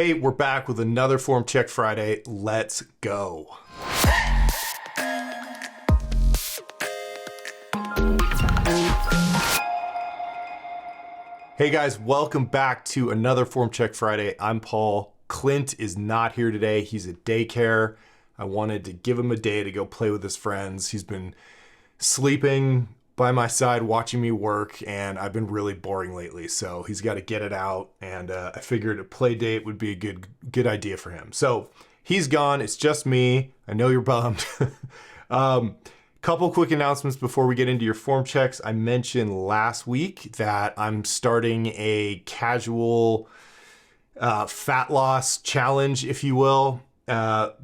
Hey, we're back with another Form Check Friday. Let's go. Hey guys, welcome back to another Form Check Friday. I'm Paul. Clint is not here today. He's at daycare. I wanted to give him a day to go play with his friends. He's been sleeping by my side watching me work, and I've been really boring lately, so he's got to get it out, and I figured a play date would be a good idea for him. So he's gone. It's just me. I know you're bummed. Couple quick announcements before we get into your form checks. I mentioned last week that I'm starting a casual fat loss challenge, if you will,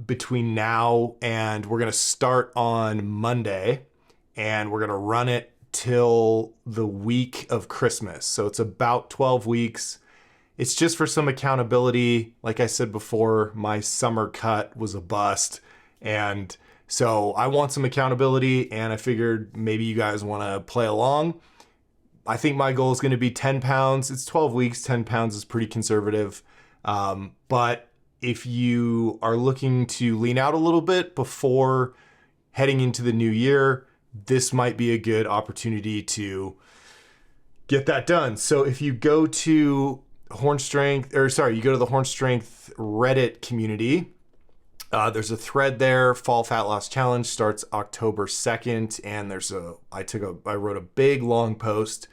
between now and we're going to start on Monday. And we're going to run it till the week of Christmas. So it's about 12 weeks. It's just for some accountability. Like I said before, my summer cut was a bust. And so I want some accountability, and I figured maybe you guys want to play along. I think my goal is going to be 10 pounds. It's 12 weeks. 10 pounds is pretty conservative. But if you are looking to lean out a little bit before heading into the new year, this might be a good opportunity to get that done. So if you go to you go to the HORNSTRENGTH Reddit community, there's a thread there. Fall Fat Loss Challenge starts October 2nd. And I wrote a big long post.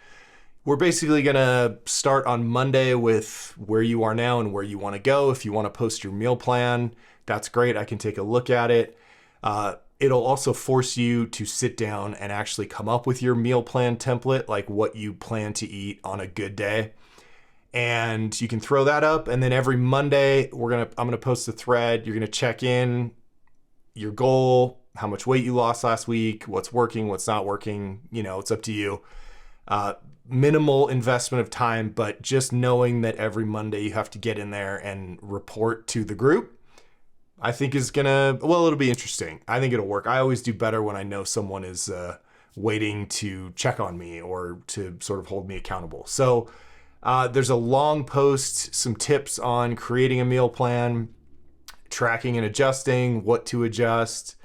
We're basically going to start on Monday with where you are now and where you want to go. If you want to post your meal plan, that's great. I can take a look at it. It'll also force you to sit down and actually come up with your meal plan template, like what you plan to eat on a good day. And you can throw that up. And then every Monday, I'm going to post a thread. You're going to check in your goal, how much weight you lost last week, what's working, what's not working. It's up to you. Minimal investment of time, but just knowing that every Monday you have to get in there and report to the group, I think it'll be interesting. I think it'll work. I always do better when I know someone is waiting to check on me or to sort of hold me accountable. So there's a long post, some tips on creating a meal plan, tracking and adjusting, what to adjust,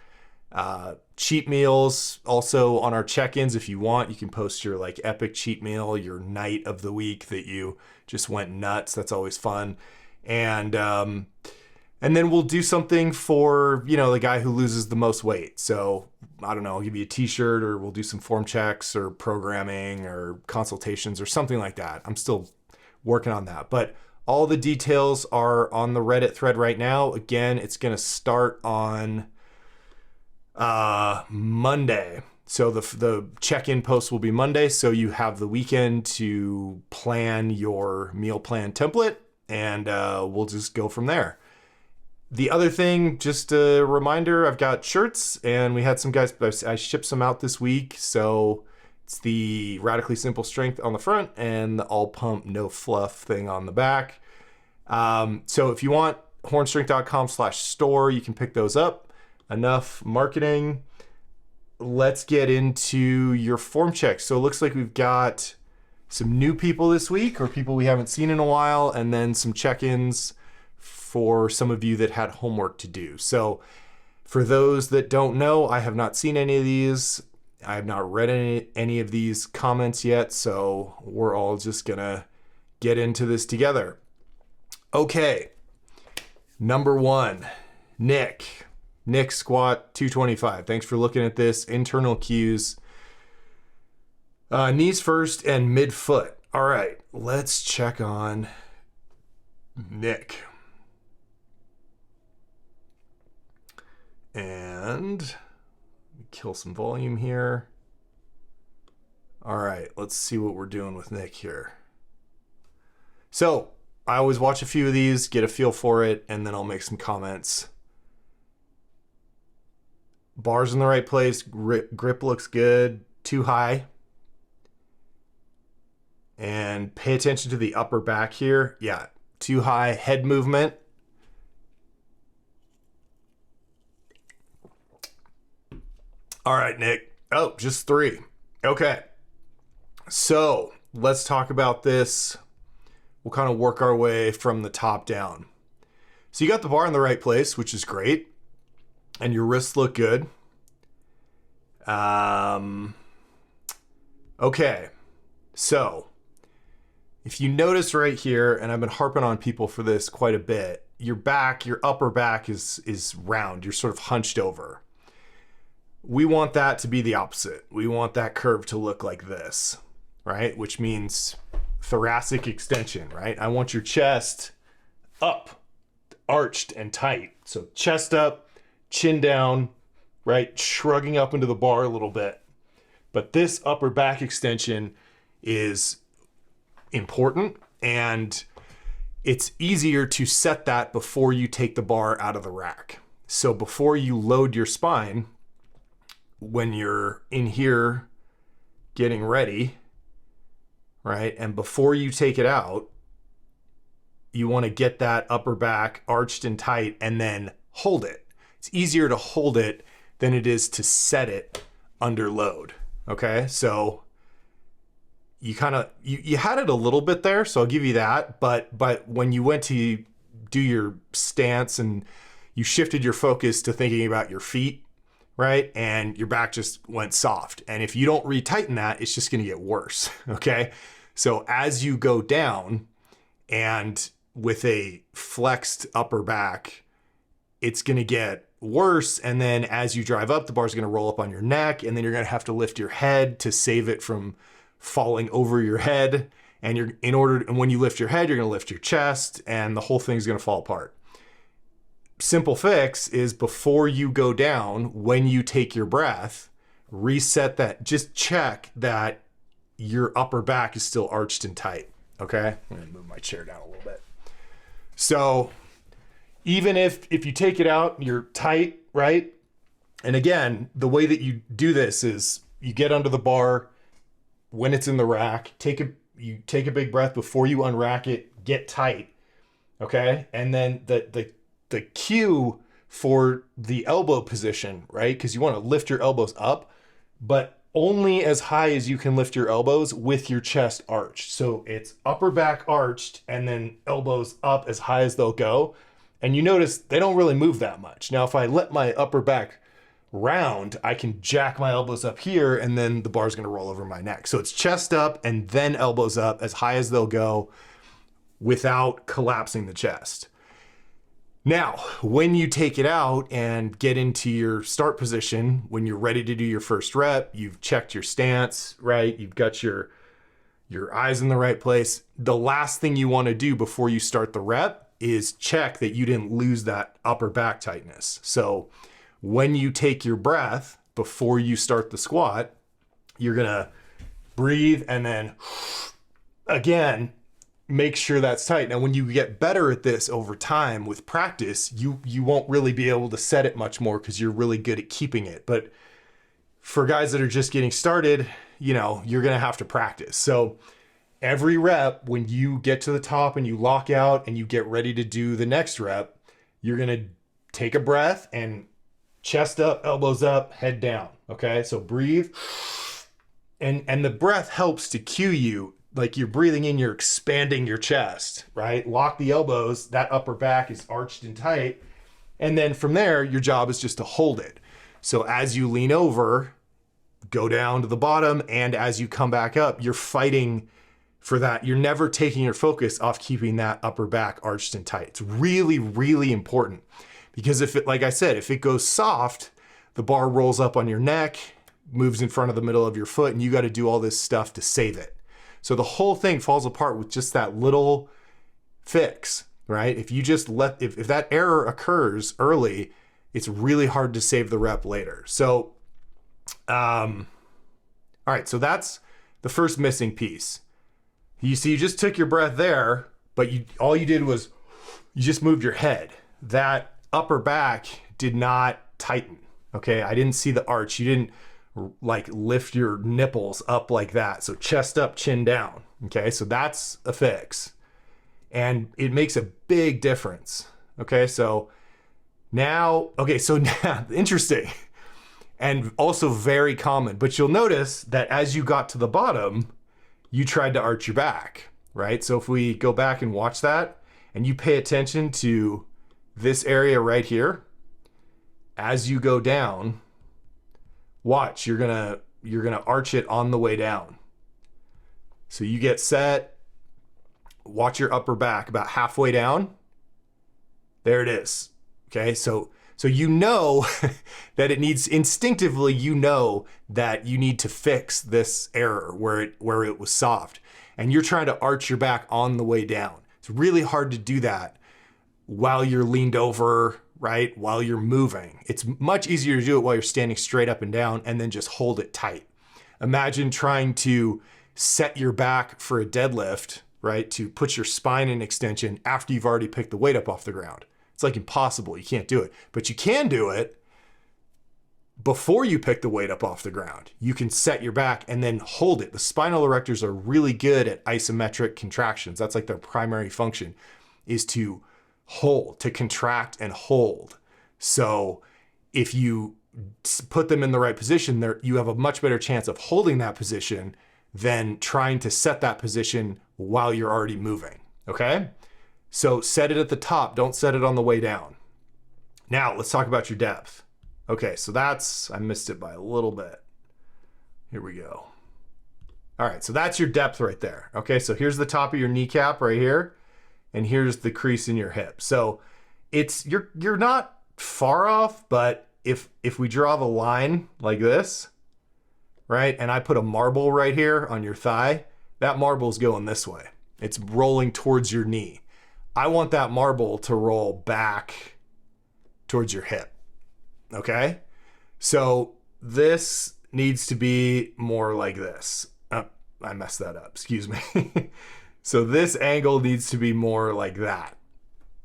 cheat meals. Also on our check-ins, if you want, you can post your epic cheat meal, your night of the week that you just went nuts. That's always fun. And then we'll do something for, the guy who loses the most weight. So I don't know, I'll give you a t-shirt, or we'll do some form checks or programming or consultations or something like that. I'm still working on that, but all the details are on the Reddit thread right now. Again, it's going to start on Monday. So the check-in post will be Monday. So you have the weekend to plan your meal plan template, and we'll just go from there. The other thing, just a reminder, I've got shirts, and we had some guys, I shipped some out this week. So it's the Radically Simple Strength on the front and the All Pump No Fluff thing on the back. So if you want, hornstrength.com/store, you can pick those up. Enough marketing. Let's get into your form checks. So it looks like we've got some new people this week, or people we haven't seen in a while, and then some check-ins for some of you that had homework to do. So for those that don't know, I have not seen any of these. I have not read any of these comments yet. So we're all just gonna get into this together. Okay. Number 1, Nick squat 225. Thanks for looking at this. Internal cues, knees first and mid foot. All right, let's check on Nick. And kill some volume here. All right, let's see what we're doing with Nick here. So I always watch a few of these, get a feel for it, and then I'll make some comments. Bars in the right place, grip looks good, too high. And pay attention to the upper back here. Yeah, too high. Head movement. All right, Nick. Oh, just 3. Okay. So let's talk about this. We'll kind of work our way from the top down. So you got the bar in the right place, which is great. And your wrists look good. Okay. So if you notice right here, and I've been harping on people for this quite a bit, your back, your upper back is round. You're sort of hunched over. We want that to be the opposite. We want that curve to look like this, right? Which means thoracic extension, right? I want your chest up, arched and tight. So chest up, chin down, right? Shrugging up into the bar a little bit. But this upper back extension is important, and it's easier to set that before you take the bar out of the rack. So before you load your spine, when you're in here getting ready, right? And before you take it out, you want to get that upper back arched and tight and then hold it. It's easier to hold it than it is to set it under load. Okay, so you kind of, you had it a little bit there, so I'll give you that. But when you went to do your stance and you shifted your focus to thinking about your feet, right? And your back just went soft. And if you don't retighten that, it's just going to get worse. Okay, so as you go down and with a flexed upper back, it's going to get worse. And then as you drive up, the bar's going to roll up on your neck, and then you're going to have to lift your head to save it from falling over your head. And when you lift your head, you're going to lift your chest, and the whole thing's going to fall apart. Simple fix is before you go down, when you take your breath, reset that. Just check that your upper back is still arched and tight. Okay, I'm going to move my chair down a little bit. So even if you take it out, you're tight, right? And again, the way that you do this is you get under the bar when it's in the rack, you take a big breath before you unrack it, get tight, okay? And then the cue for the elbow position, right? Because you want to lift your elbows up, but only as high as you can lift your elbows with your chest arched. So it's upper back arched and then elbows up as high as they'll go. And you notice they don't really move that much. Now, if I let my upper back round, I can jack my elbows up here, and then the bar's gonna roll over my neck. So it's chest up and then elbows up as high as they'll go without collapsing the chest. Now, when you take it out and get into your start position, when you're ready to do your first rep, you've checked your stance, right? You've got your eyes in the right place. The last thing you wanna do before you start the rep is check that you didn't lose that upper back tightness. So when you take your breath before you start the squat, you're gonna breathe and then again, make sure that's tight. Now, when you get better at this over time with practice, you won't really be able to set it much more because you're really good at keeping it. But for guys that are just getting started, you're gonna have to practice. So every rep, when you get to the top and you lock out and you get ready to do the next rep, you're gonna take a breath and chest up, elbows up, head down. Okay, so breathe. And the breath helps to cue you, like you're breathing in, you're expanding your chest, right? Lock the elbows, that upper back is arched and tight. And then from there, your job is just to hold it. So as you lean over, go down to the bottom, and as you come back up, you're fighting for that. You're never taking your focus off keeping that upper back arched and tight. It's really, really important, because if it, like I said, if it goes soft, the bar rolls up on your neck, moves in front of the middle of your foot, and you got to do all this stuff to save it. So the whole thing falls apart with just that little fix, right? If you just if that error occurs early, it's really hard to save the rep later. So, all right, so that's the first missing piece. You see, you just took your breath there, but all you did was you just moved your head. That upper back did not tighten, okay? I didn't see the arch. You didn't like lift your nipples up like that. So chest up, chin down, okay? So that's a fix. And it makes a big difference, okay? So now, interesting and also very common, but you'll notice that as you got to the bottom, you tried to arch your back, right? So if we go back and watch that and you pay attention to this area right here, as you go down, watch, you're gonna arch it on the way down. So you get set, watch your upper back about halfway down. There it is. Okay, so you know that it needs, instinctively, you know that you need to fix this error where it was soft. And you're trying to arch your back on the way down. It's really hard to do that while you're leaned over, right? While you're moving. It's much easier to do it while you're standing straight up and down and then just hold it tight. Imagine trying to set your back for a deadlift, right? To put your spine in extension after you've already picked the weight up off the ground. It's like impossible. You can't do it, but you can do it before you pick the weight up off the ground. You can set your back and then hold it. The spinal erectors are really good at isometric contractions. That's like their primary function, is to hold, to contract and hold. So if you put them in the right position, you have a much better chance of holding that position than trying to set that position while you're already moving, okay? So set it at the top, don't set it on the way down. Now let's talk about your depth. Okay, so I missed it by a little bit. Here we go. All right, so that's your depth right there. Okay, so here's the top of your kneecap right here, and here's the crease in your hip. So you're not far off, but if we draw the line like this, right, and I put a marble right here on your thigh, that marble's going this way. It's rolling towards your knee. I want that marble to roll back towards your hip, okay? So this needs to be more like this. Oh, I messed that up, excuse me. So this angle needs to be more like that,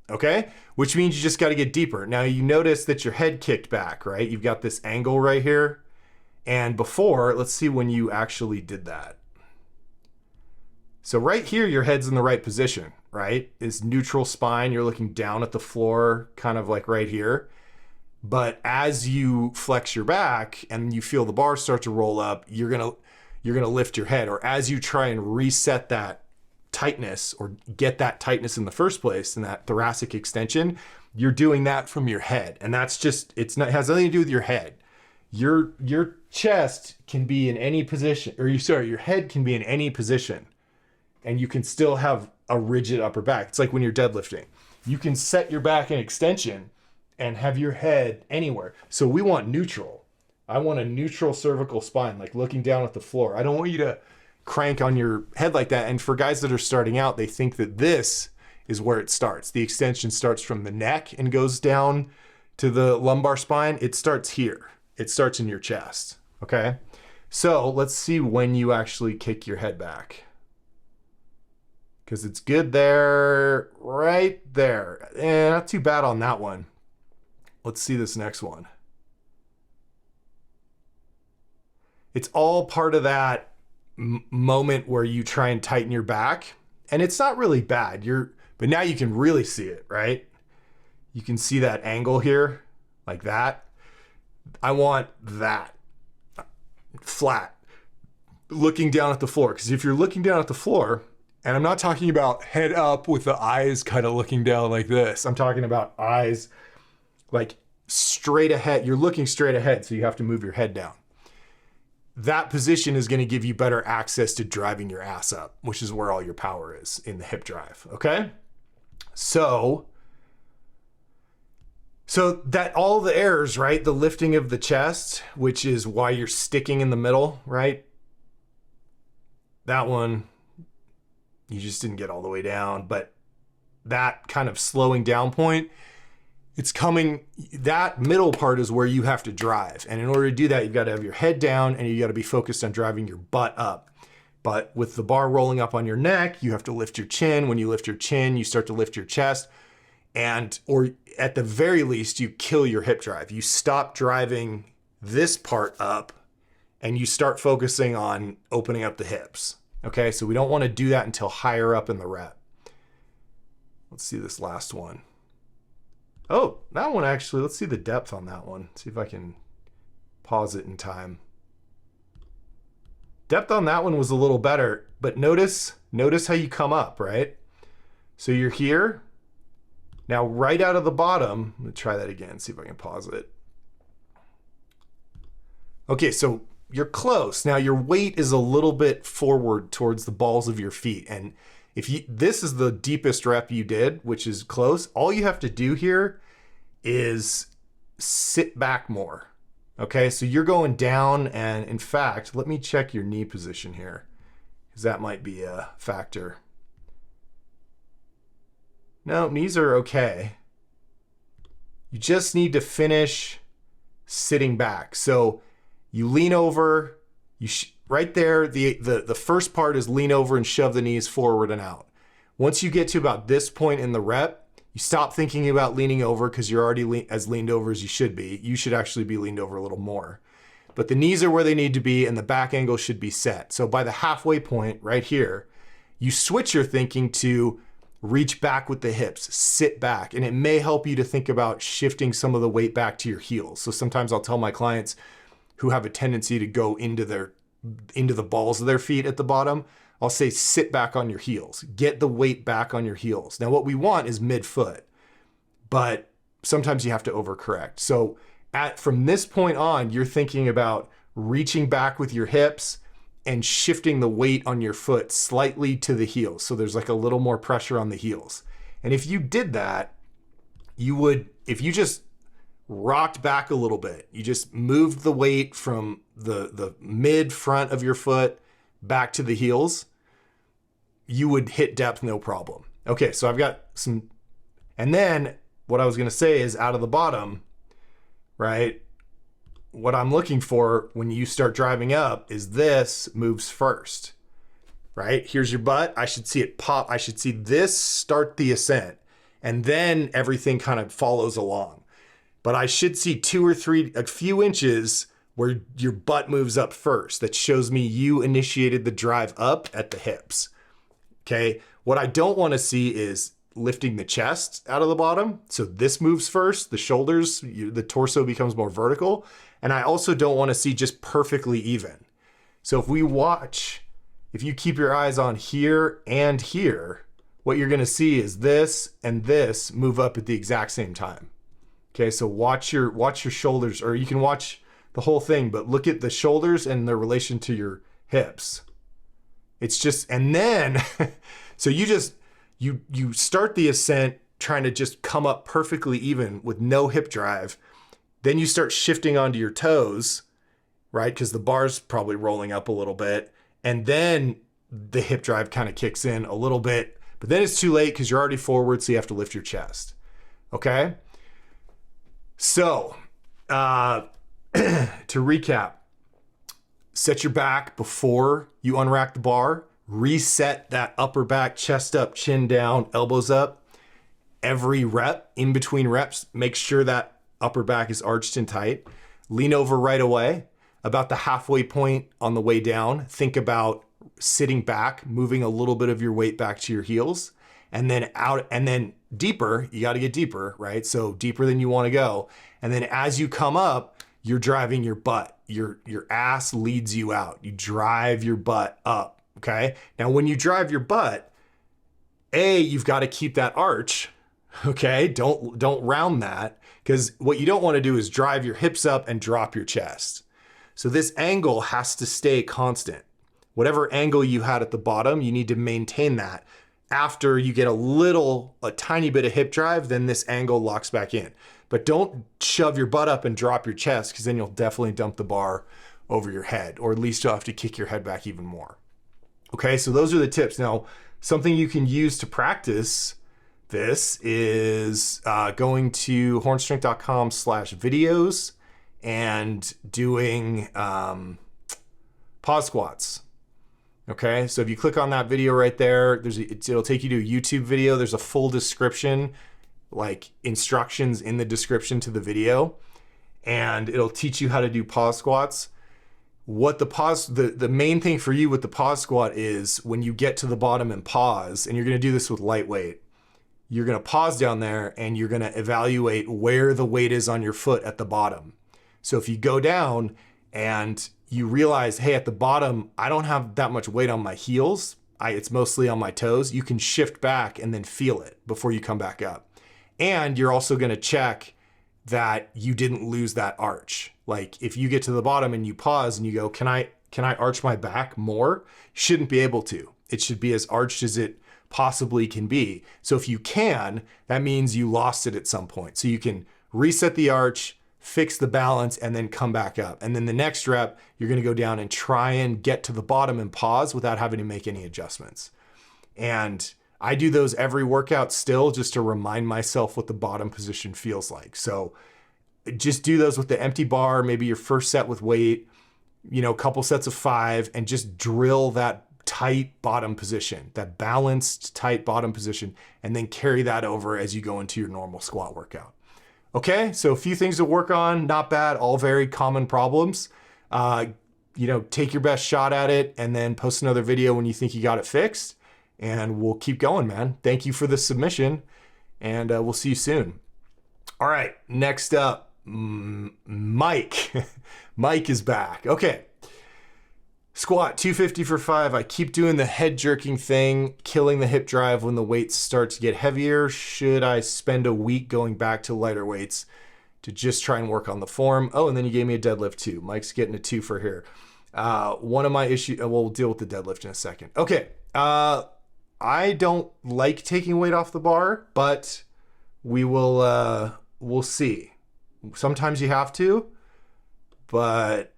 okay? Which means you just gotta get deeper. Now you notice that your head kicked back, right? You've got this angle right here. And before, let's see when you actually did that. So right here, your head's in the right position, right? Is neutral spine, you're looking down at the floor, kind of like right here. But as you flex your back and you feel the bar start to roll up, you're gonna lift your head. Or as you try and reset that tightness or get that tightness in the first place and that thoracic extension, you're doing that from your head. And that's just, it has nothing to do with your head. Your chest can be in any position, your head can be in any position, and you can still have a rigid upper back. It's like when you're deadlifting. You can set your back in extension and have your head anywhere. So we want neutral. I want a neutral cervical spine, like looking down at the floor. I don't want you to crank on your head like that. And for guys that are starting out, they think that this is where it starts. The extension starts from the neck and goes down to the lumbar spine. It starts here. It starts in your chest, okay? So let's see when you actually kick your head back. Because it's good there, right there. Not too bad on that one. Let's see this next one. It's all part of that moment where you try and tighten your back. And it's not really bad. But now you can really see it, right? You can see that angle here, like that. I want that flat, looking down at the floor. Because if you're looking down at the floor, and I'm not talking about head up with the eyes kind of looking down like this. I'm talking about eyes like straight ahead. You're looking straight ahead, so you have to move your head down. That position is going to give you better access to driving your ass up, which is where all your power is, in the hip drive, okay? So that all the errors, right? The lifting of the chest, which is why you're sticking in the middle, right? That one, you just didn't get all the way down, but that kind of slowing down point, it's coming, that middle part is where you have to drive. And in order to do that, you've got to have your head down and you got to be focused on driving your butt up. But with the bar rolling up on your neck, you have to lift your chin. When you lift your chin, you start to lift your chest. Or at the very least, you kill your hip drive. You stop driving this part up and you start focusing on opening up the hips. Okay, so we don't want to do that until higher up in the rep. Let's see this last one. Oh, that one actually, let's see the depth on that one. See if I can pause it in time. Depth on that one was a little better, but notice how you come up, right? So you're here, Now, right out of the bottom, let me try that again, see if I can pause it. Okay, so you're close. Now your weight is a little bit forward towards the balls of your feet. And if this is the deepest rep you did, which is close, all you have to do here is sit back more. Okay, so you're going down, and in fact, let me check your knee position here, because that might be a factor. No, knees are okay. You just need to finish sitting back. So you lean over, right there, the first part is lean over and shove the knees forward and out. Once you get to about this point in the rep, you stop thinking about leaning over because you're already as leaned over as you should be. You should actually be leaned over a little more. But the knees are where they need to be and the back angle should be set. So by the halfway point right here, you switch your thinking to reach back with the hips, sit back, and it may help you to think about shifting some of the weight back to your heels. So sometimes I'll tell my clients who have a tendency to go into the balls of their feet at the bottom, I'll say sit back on your heels, get the weight back on your heels. Now what we want is mid-foot, but sometimes you have to overcorrect. So from this point on, you're thinking about reaching back with your hips and shifting the weight on your foot slightly to the heels. So there's like a little more pressure on the heels. And if you did that, if you just rocked back a little bit, you just moved the weight from the mid front of your foot back to the heels, you would hit depth no problem. Okay, so I've got some, and then what I was gonna say is out of the bottom, right? What I'm looking for when you start driving up is this moves first, right? Here's your butt. I should see it pop. I should see this start the ascent, and then everything kind of follows along. But I should see a few inches where your butt moves up first. That shows me you initiated the drive up at the hips, okay? What I don't wanna see is lifting the chest out of the bottom. So this moves first, the shoulders, the torso becomes more vertical. And I also don't wanna see just perfectly even. So if you keep your eyes on here and here, what you're gonna see is this and this move up at the exact same time. Okay, so watch your shoulders, or you can watch the whole thing, but look at the shoulders and their relation to your hips. It's just, and then, so you start the ascent trying to just come up perfectly even with no hip drive. Then you start shifting onto your toes, right? Because the bar's probably rolling up a little bit. And then the hip drive kind of kicks in a little bit, but then it's too late because you're already forward, so you have to lift your chest, okay? So, to recap, set your back before you unrack the bar, reset that upper back, chest up, chin down, elbows up. Every rep, in between reps, make sure that upper back is arched and tight. Lean over right away. About the halfway point on the way down, think about sitting back, moving a little bit of your weight back to your heels, and then out, and then deeper, you got to get deeper, right? So deeper than you want to go. And then as you come up, you're driving your butt. Your ass leads you out. You drive your butt up, okay? Now, when you drive your butt, you've got to keep that arch, okay? Don't round that, because what you don't want to do is drive your hips up and drop your chest. So this angle has to stay constant. Whatever angle you had at the bottom, you need to maintain that. After you get a tiny bit of hip drive, then this angle locks back in. But don't shove your butt up and drop your chest, because then you'll definitely dump the bar over your head, or at least you'll have to kick your head back even more. Okay, so those are the tips. Now, something you can use to practice this is going to hornstrength.com/videos and doing pause squats. Okay, so if you click on that video right there, it'll take you to a YouTube video. There's a full description, like instructions in the description to the video, and it'll teach you how to do pause squats. What the main thing for you with the pause squat is when you get to the bottom and pause, and you're gonna do this with lightweight, you're gonna pause down there and you're gonna evaluate where the weight is on your foot at the bottom. So if you go down and you realize, hey, at the bottom, I don't have that much weight on my heels, it's mostly on my toes, you can shift back and then feel it before you come back up. And you're also gonna check that you didn't lose that arch. Like if you get to the bottom and you pause and you go, can I arch my back more? You shouldn't be able to. It should be as arched as it possibly can be. So if you can, that means you lost it at some point. So you can reset the arch, fix the balance, and then come back up. And then the next rep, you're gonna go down and try and get to the bottom and pause without having to make any adjustments. And I do those every workout still just to remind myself what the bottom position feels like. So just do those with the empty bar, maybe your first set with weight, a couple sets of 5, and just drill that tight bottom position, that balanced tight bottom position, and then carry that over as you go into your normal squat workout. Okay, so a few things to work on, not bad, all very common problems. Take your best shot at it and then post another video when you think you got it fixed. And we'll keep going, man. Thank you for the submission, and we'll see you soon. All right, next up, Mike. Mike is back. Okay. Squat 250 for 5. I keep doing the head jerking thing, killing the hip drive when the weights start to get heavier. Should I spend a week going back to lighter weights to just try and work on the form? Oh, and then you gave me a deadlift too. Mike's getting a 2 for here. One of my issues, we'll deal with the deadlift in a second. Okay. I don't like taking weight off the bar, but we'll see. Sometimes you have to, but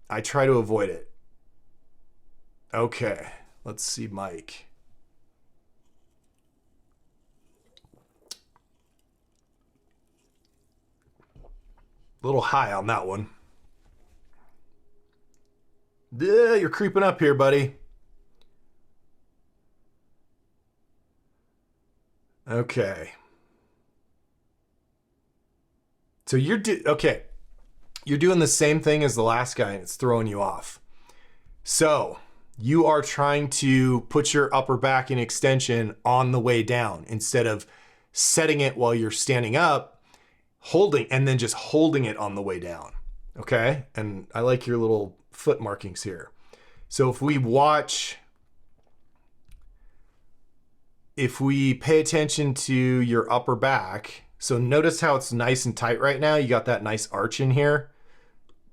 I try to avoid it. Okay, let's see Mike. A little high on that one. You're creeping up here, buddy. Okay. So you're doing the same thing as the last guy and it's throwing you off. So you are trying to put your upper back in extension on the way down instead of setting it while you're standing up, and then just holding it on the way down. Okay. And I like your little foot markings here. So if we pay attention to your upper back, so notice how it's nice and tight right now. You got that nice arch in here.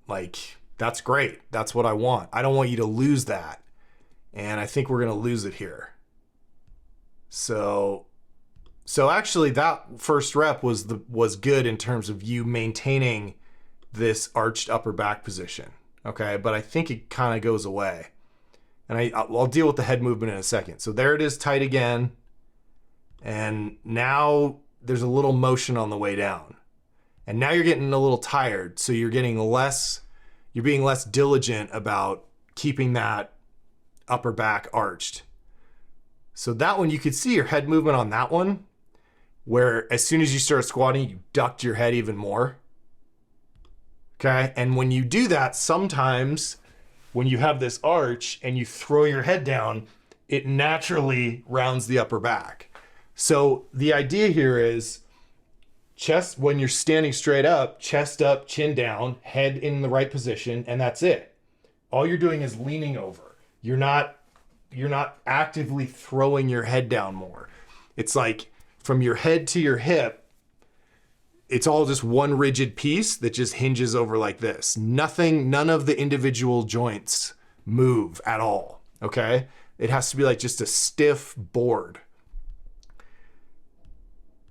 Like, that's great. That's what I want. I don't want you to lose that. And I think we're going to lose it here. So actually that first rep was good in terms of you maintaining this arched upper back position. Okay. But I think it kind of goes away. And I'll deal with the head movement in a second. So there it is, tight again. And now there's a little motion on the way down. And now you're getting a little tired. So you're being less diligent about keeping that upper back arched. So that one, you could see your head movement on that one, where as soon as you start squatting, you ducked your head even more. Okay. And when you do that, sometimes when you have this arch and you throw your head down, it naturally rounds the upper back. So the idea here is chest, when you're standing straight up, chest up, chin down, head in the right position, and that's it. All you're doing is leaning over. You're not actively throwing your head down more. It's like from your head to your hip, it's all just one rigid piece that just hinges over like this. None of the individual joints move at all, okay? It has to be like just a stiff board.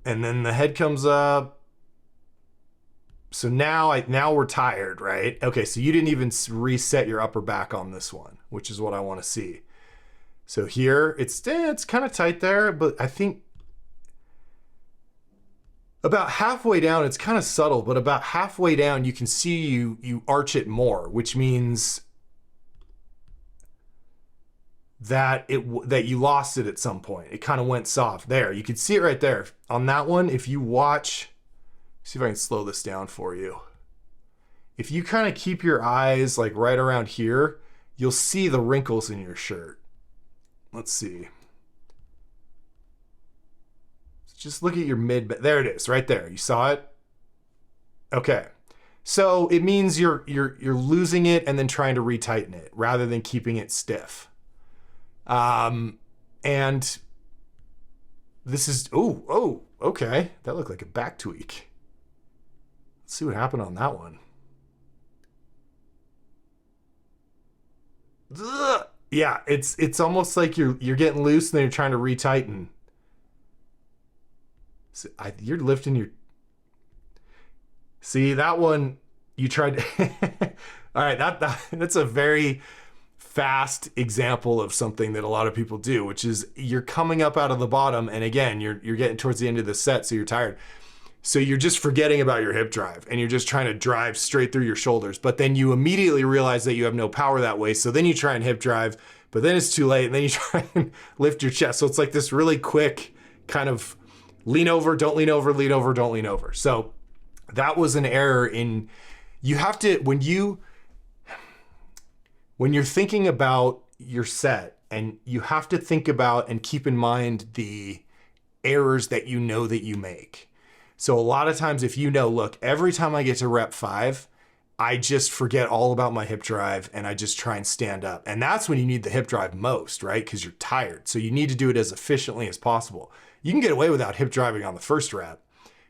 And then the head comes up. So now we're tired, right? Okay, so you didn't even reset your upper back on this one, which is what I want to see. So here, it's kind of tight there, but I think about halfway down, it's kind of subtle, but about halfway down, you can see you arch it more, which means that you lost it at some point. It kind of went soft there. You can see it right there. On that one, if you watch, see if I can slow this down for you. If you kind of keep your eyes like right around here, you'll see the wrinkles in your shirt. Let's see. Just look at your mid, there it is, right there. You saw it? Okay. So it means you're losing it and then trying to retighten it rather than keeping it stiff. And this is, okay, that looked like a back tweak. Let's see what happened on that one. Ugh. Yeah, it's almost like you're getting loose and then you're trying to retighten. So you're lifting your... See, that one, you tried to... All right, that's a very fast example of something that a lot of people do, which is you're coming up out of the bottom, and again, you're getting towards the end of the set, so you're tired. So you're just forgetting about your hip drive, and you're just trying to drive straight through your shoulders. But then you immediately realize that you have no power that way, so then you try and hip drive, but then it's too late, and then you try and lift your chest. So it's like this really quick kind of lean over, don't lean over, lean over, don't lean over. So that was an error in... You have to, when you're thinking about your set, and you have to think about and keep in mind the errors that you know that you make. So a lot of times if you know, look, every time I get to rep 5, I just forget all about my hip drive and I just try and stand up. And that's when you need the hip drive most, right? Because you're tired. So you need to do it as efficiently as possible. You can get away without hip driving on the first rep,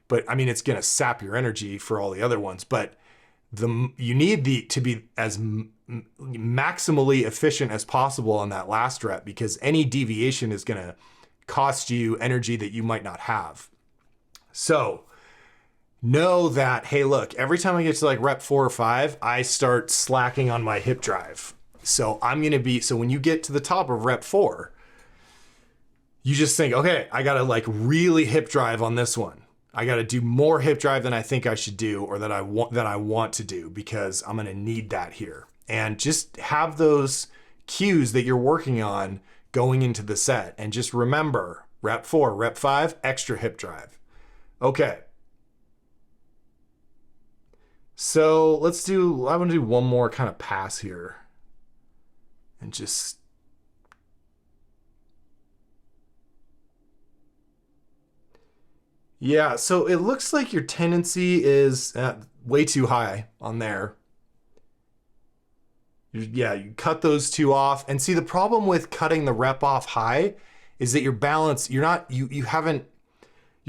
but I mean, it's going to sap your energy for all the other ones. But you need to be as maximally efficient as possible on that last rep, because any deviation is going to cost you energy that you might not have. So know that, hey, look, every time I get to like rep 4 or 5, I start slacking on my hip drive. So when you get to the top of rep 4, you just think, okay, I got to like really hip drive on this one. I got to do more hip drive than I think I should do, or that I want to do, because I'm going to need that here. And just have those cues that you're working on going into the set. And just remember, rep 4, rep 5, extra hip drive. Okay. So I want to do one more kind of pass here. And just... Yeah, so it looks like your tendency is way too high on there. You cut those two off. And see, the problem with cutting the rep off high is that your balance, your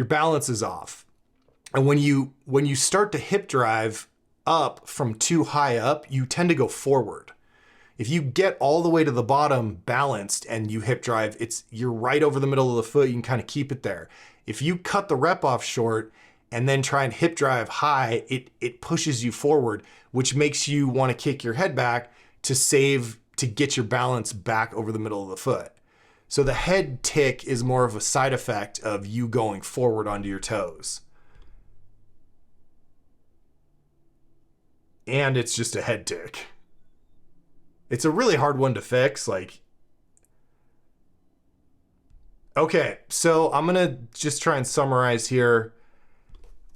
balance is off. And when you start to hip drive up from too high up, you tend to go forward. If you get all the way to the bottom balanced and you hip drive, you're right over the middle of the foot. You can kind of keep it there. If you cut the rep off short and then try and hip drive high, it pushes you forward, which makes you want to kick your head back to get your balance back over the middle of the foot. So the head tick is more of a side effect of you going forward onto your toes. And it's just a head tick. It's a really hard one to fix. Okay, so I'm gonna just try and summarize here.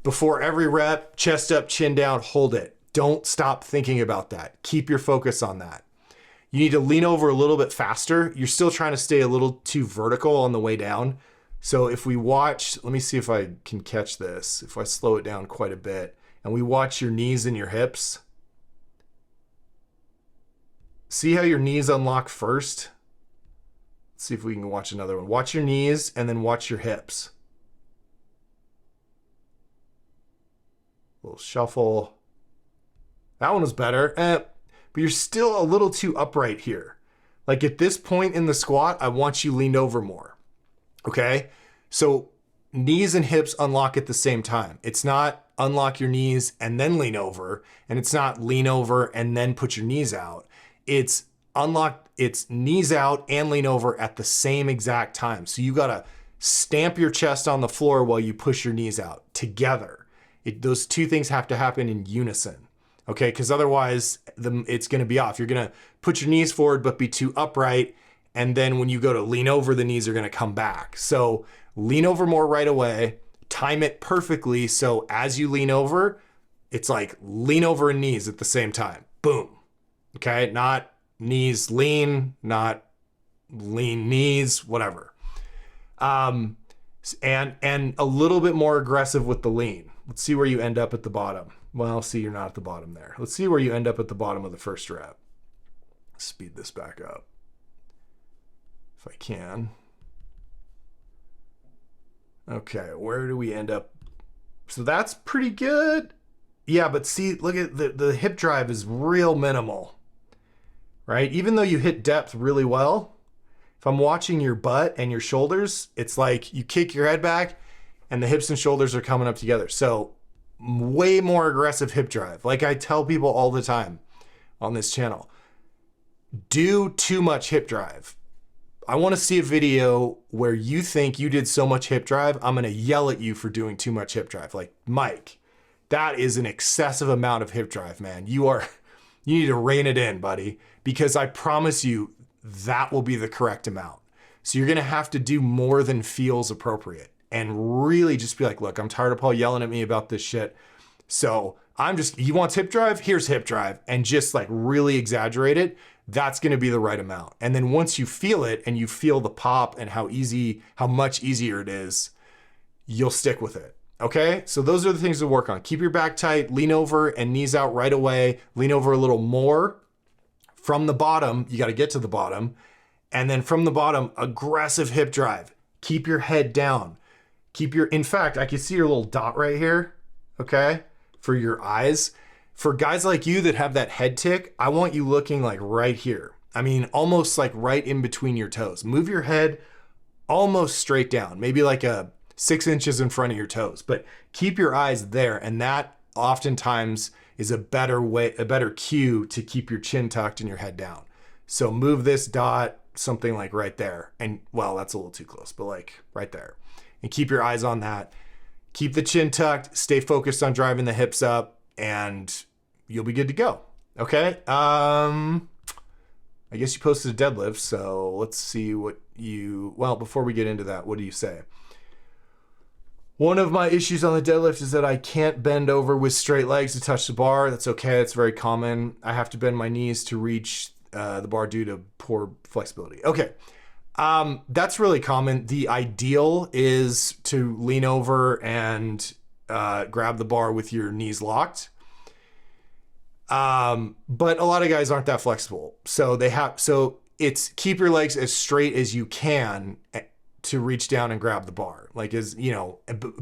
Before every rep, chest up, chin down, hold it. Don't stop thinking about that. Keep your focus on that. You need to lean over a little bit faster. You're still trying to stay a little too vertical on the way down. So if we watch, let me see if I can catch this. If I slow it down quite a bit and we watch your knees and your hips. See how your knees unlock first? Let's see if we can watch another one. Watch your knees and then watch your hips. A little shuffle. That one was better. But you're still a little too upright here. Like at this point in the squat, I want you leaned over more. Okay? So knees and hips unlock at the same time. It's not unlock your knees and then lean over. And it's not lean over and then put your knees out. It's unlock, it's knees out and lean over at the same exact time. So you gotta stamp your chest on the floor while you push your knees out together. Those two things have to happen in unison. Okay, because otherwise it's gonna be off. You're gonna put your knees forward but be too upright, and then when you go to lean over, the knees are gonna come back. So lean over more right away, time it perfectly so as you lean over, it's like lean over and knees at the same time. Boom. Okay, not knees lean, not lean knees, whatever. And a little bit more aggressive with the lean. Let's see where you end up at the bottom. Well, see, you're not at the bottom there. Let's see where you end up at the bottom of the first rep. Speed this back up if I can. Okay, where do we end up? So that's pretty good. Yeah, but see, look at the hip drive is real minimal, right? Even though you hit depth really well, if I'm watching your butt and your shoulders, it's like you kick your head back and the hips and shoulders are coming up together. So way more aggressive hip drive. Like I tell people all the time on this channel, do too much hip drive. I want to see a video where you think you did so much hip drive, I'm going to yell at you for doing too much hip drive. Like, Mike, that is an excessive amount of hip drive, man. You need to rein it in, buddy, because I promise you that will be the correct amount. So you're going to have to do more than feels appropriate and really just be like, look, I'm tired of Paul yelling at me about this shit. So you want hip drive? Here's hip drive, and just like really exaggerate it. That's going to be the right amount. And then once you feel it and you feel the pop and how much easier it is, you'll stick with it. Okay. So those are the things to work on. Keep your back tight, lean over and knees out right away. Lean over a little more from the bottom. You got to get to the bottom. And then from the bottom, aggressive hip drive. Keep your head down. In fact, I can see your little dot right here. Okay. For your eyes. For guys like you that have that head tick, I want you looking like right here. I mean, almost like right in between your toes. Move your head almost straight down, maybe like 6 inches in front of your toes, but keep your eyes there. And that oftentimes is a better cue to keep your chin tucked and your head down. So move this dot something like right there. And well, that's a little too close, but like right there. And keep your eyes on that. Keep the chin tucked, stay focused on driving the hips up, and you'll be good to go. Okay. I guess you posted a deadlift, so let's see before we get into that, what do you say? One of my issues on the deadlift is that I can't bend over with straight legs to touch the bar. That's okay. It's very common. I have to bend my knees to reach the bar due to poor flexibility. Okay. That's really common. The ideal is to lean over and grab the bar with your knees locked. But a lot of guys aren't that flexible. So it's keep your legs as straight as you can to reach down and grab the bar. Like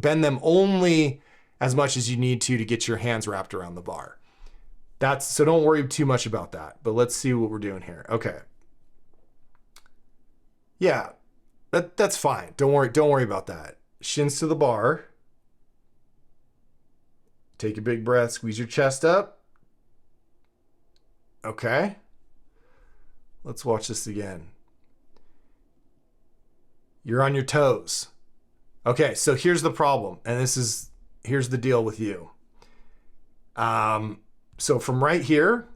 bend them only as much as you need to get your hands wrapped around the bar. So don't worry too much about that, but let's see what we're doing here. Okay. Yeah, that's fine. Don't worry about that. Shins to the bar. Take a big breath, squeeze your chest up. Okay. Let's watch this again. You're on your toes. Okay, so here's the problem, and here's the deal with you. So from right here,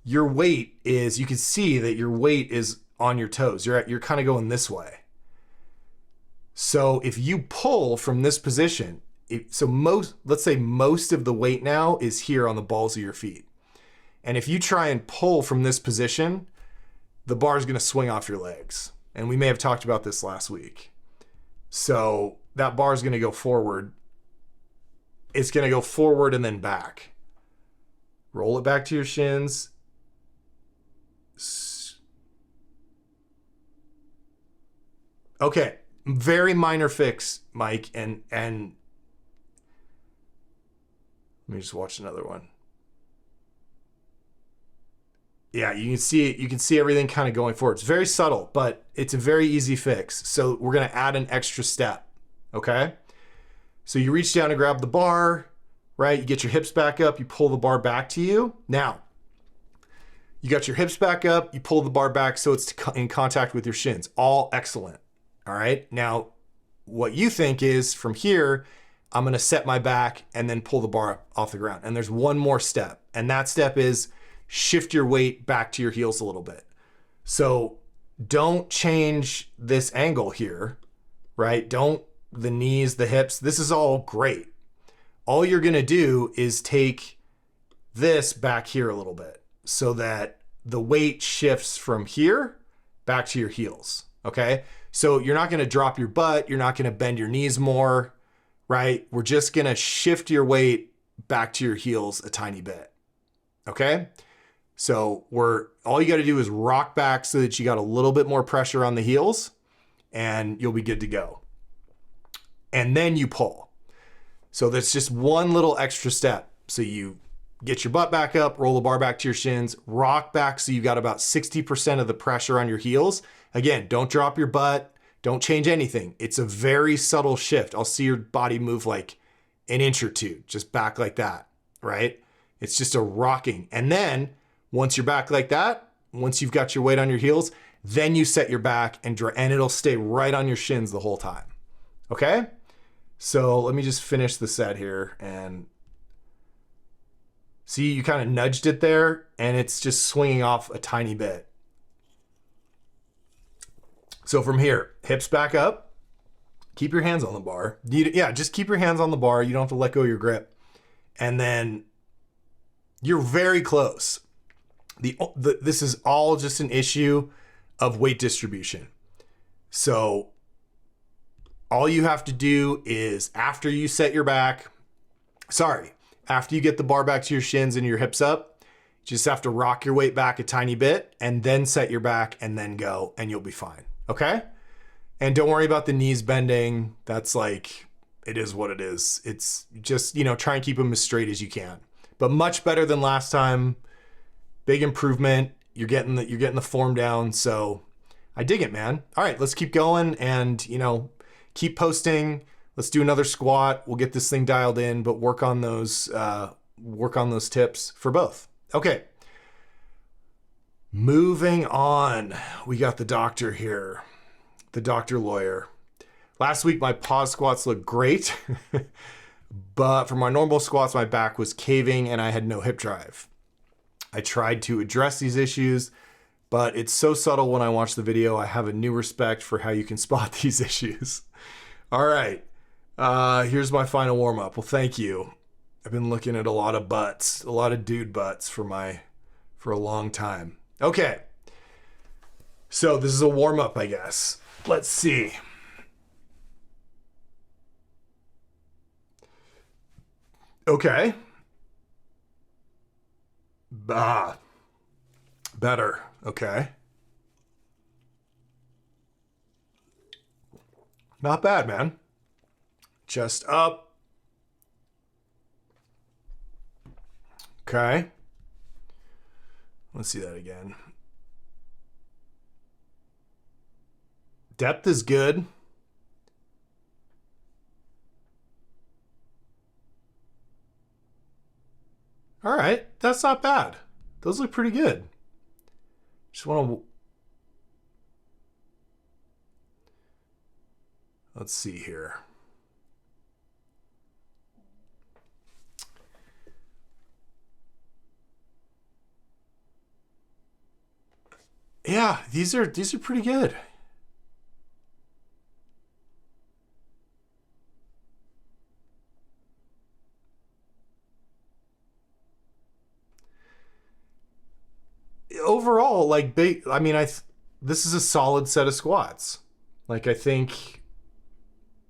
your weight you can see that your weight is on your toes. You're kind of going this way. So if you pull from this position, let's say most of the weight now is here on the balls of your feet. And if you try and pull from this position, the bar is going to swing off your legs. And we may have talked about this last week. So that bar is going to go forward. It's going to go forward and then back. Roll it back to your shins. Okay, very minor fix, Mike, and let me just watch another one. Yeah, you can see everything kind of going forward. It's very subtle, but it's a very easy fix. So we're going to add an extra step, okay? So you reach down and grab the bar, right? You get your hips back up, you pull the bar back to you. Now, you got your hips back up, you pull the bar back so it's in contact with your shins. All excellent. All right. Now, what you think is from here, I'm going to set my back and then pull the bar off the ground. And there's one more step. And that step is shift your weight back to your heels a little bit. So don't change this angle here, right? The knees, the hips, this is all great. All you're going to do is take this back here a little bit so that the weight shifts from here back to your heels. Okay. So you're not going to drop your butt. You're not going to bend your knees more, right? We're just going to shift your weight back to your heels a tiny bit. Okay. So all you got to do is rock back so that you got a little bit more pressure on the heels and you'll be good to go. and then you pull. So that's just one little extra step. So you get your butt back up, roll the bar back to your shins, rock back so you've got about 60% of the pressure on your heels. Again, don't drop your butt, don't change anything. It's a very subtle shift. I'll see your body move like an inch or two, just back like that, right? It's just a rocking. And then once you're back like that, once you've got your weight on your heels, then you set your back and it'll stay right on your shins the whole time. Okay? So let me just finish the set here and see, you kind of nudged it there and it's just swinging off a tiny bit. So from here, hips back up, keep your hands on the bar. Just keep your hands on the bar. You don't have to let go of your grip. And then you're very close. This is all just an issue of weight distribution. So all you have to do is after you get the bar back to your shins and your hips up, you just have to rock your weight back a tiny bit and then set your back and then go and you'll be fine. Okay? And don't worry about the knees bending. That's like, it is what it is. It's just, try and keep them as straight as you can. But much better than last time. Big improvement. You're getting the form down. So I dig it, man. All right, let's keep going and, keep posting. Let's do another squat. We'll get this thing dialed in, but work on those tips for both. Okay. Moving on. We got the doctor here. The doctor lawyer. Last week, my pause squats looked great, but for my normal squats, my back was caving and I had no hip drive. I tried to address these issues, but it's so subtle when I watch the video. I have a new respect for how you can spot these issues. All right. Here's my final warm up. Well, thank you. I've been looking at a lot of butts, a lot of dude butts for a long time. Okay. So this is a warm up, I guess. Let's see. Okay. Better. Okay. Not bad, man. Chest up. Okay. Let's see that again. Depth is good. All right, that's not bad. Those look pretty good. Just want to... Let's see here. Yeah, these are pretty good. Overall, like this is a solid set of squats. Like I think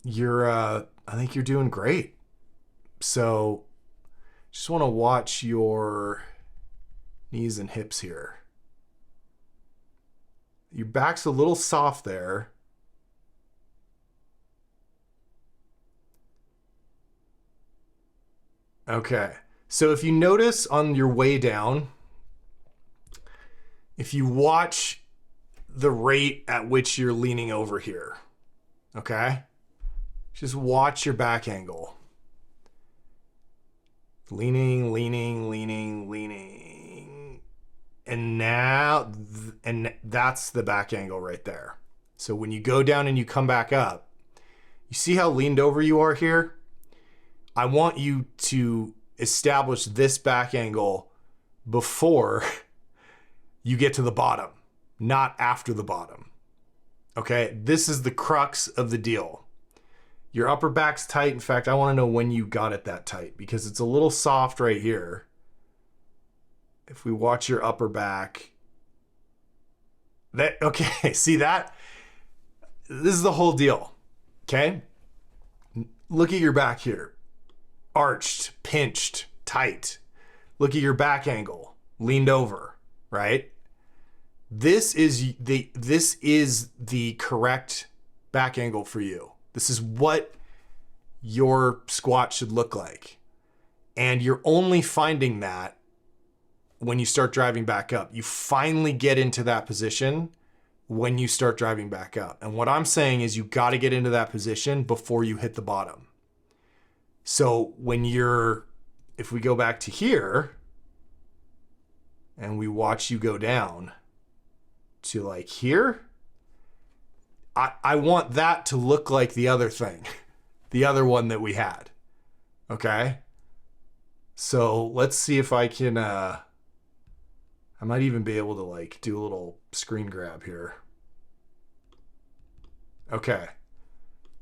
you're doing great. So just want to watch your knees and hips here. Your back's a little soft there. Okay. So if you notice on your way down, if you watch the rate at which you're leaning over here, okay? Just watch your back angle. Leaning, leaning, leaning, leaning. And now, and that's the back angle right there. So when you go down and you come back up, you see how leaned over you are here? I want you to establish this back angle before you get to the bottom, not after the bottom. Okay, this is the crux of the deal. Your upper back's tight. In fact, I want to know when you got it that tight because it's a little soft right here. If we watch your upper back, okay, see that? This is the whole deal, okay? Look at your back here. Arched, pinched, tight. Look at your back angle, leaned over, right? This is the correct back angle for you. This is what your squat should look like. And you're only finding that when you start driving back up. You finally get into that position when you start driving back up. And what I'm saying is you got to get into that position before you hit the bottom. So if we go back to here and we watch you go down to like here, I want that to look like the other thing, the other one that we had. Okay. So let's see if I can, I might even be able to like do a little screen grab here. Okay.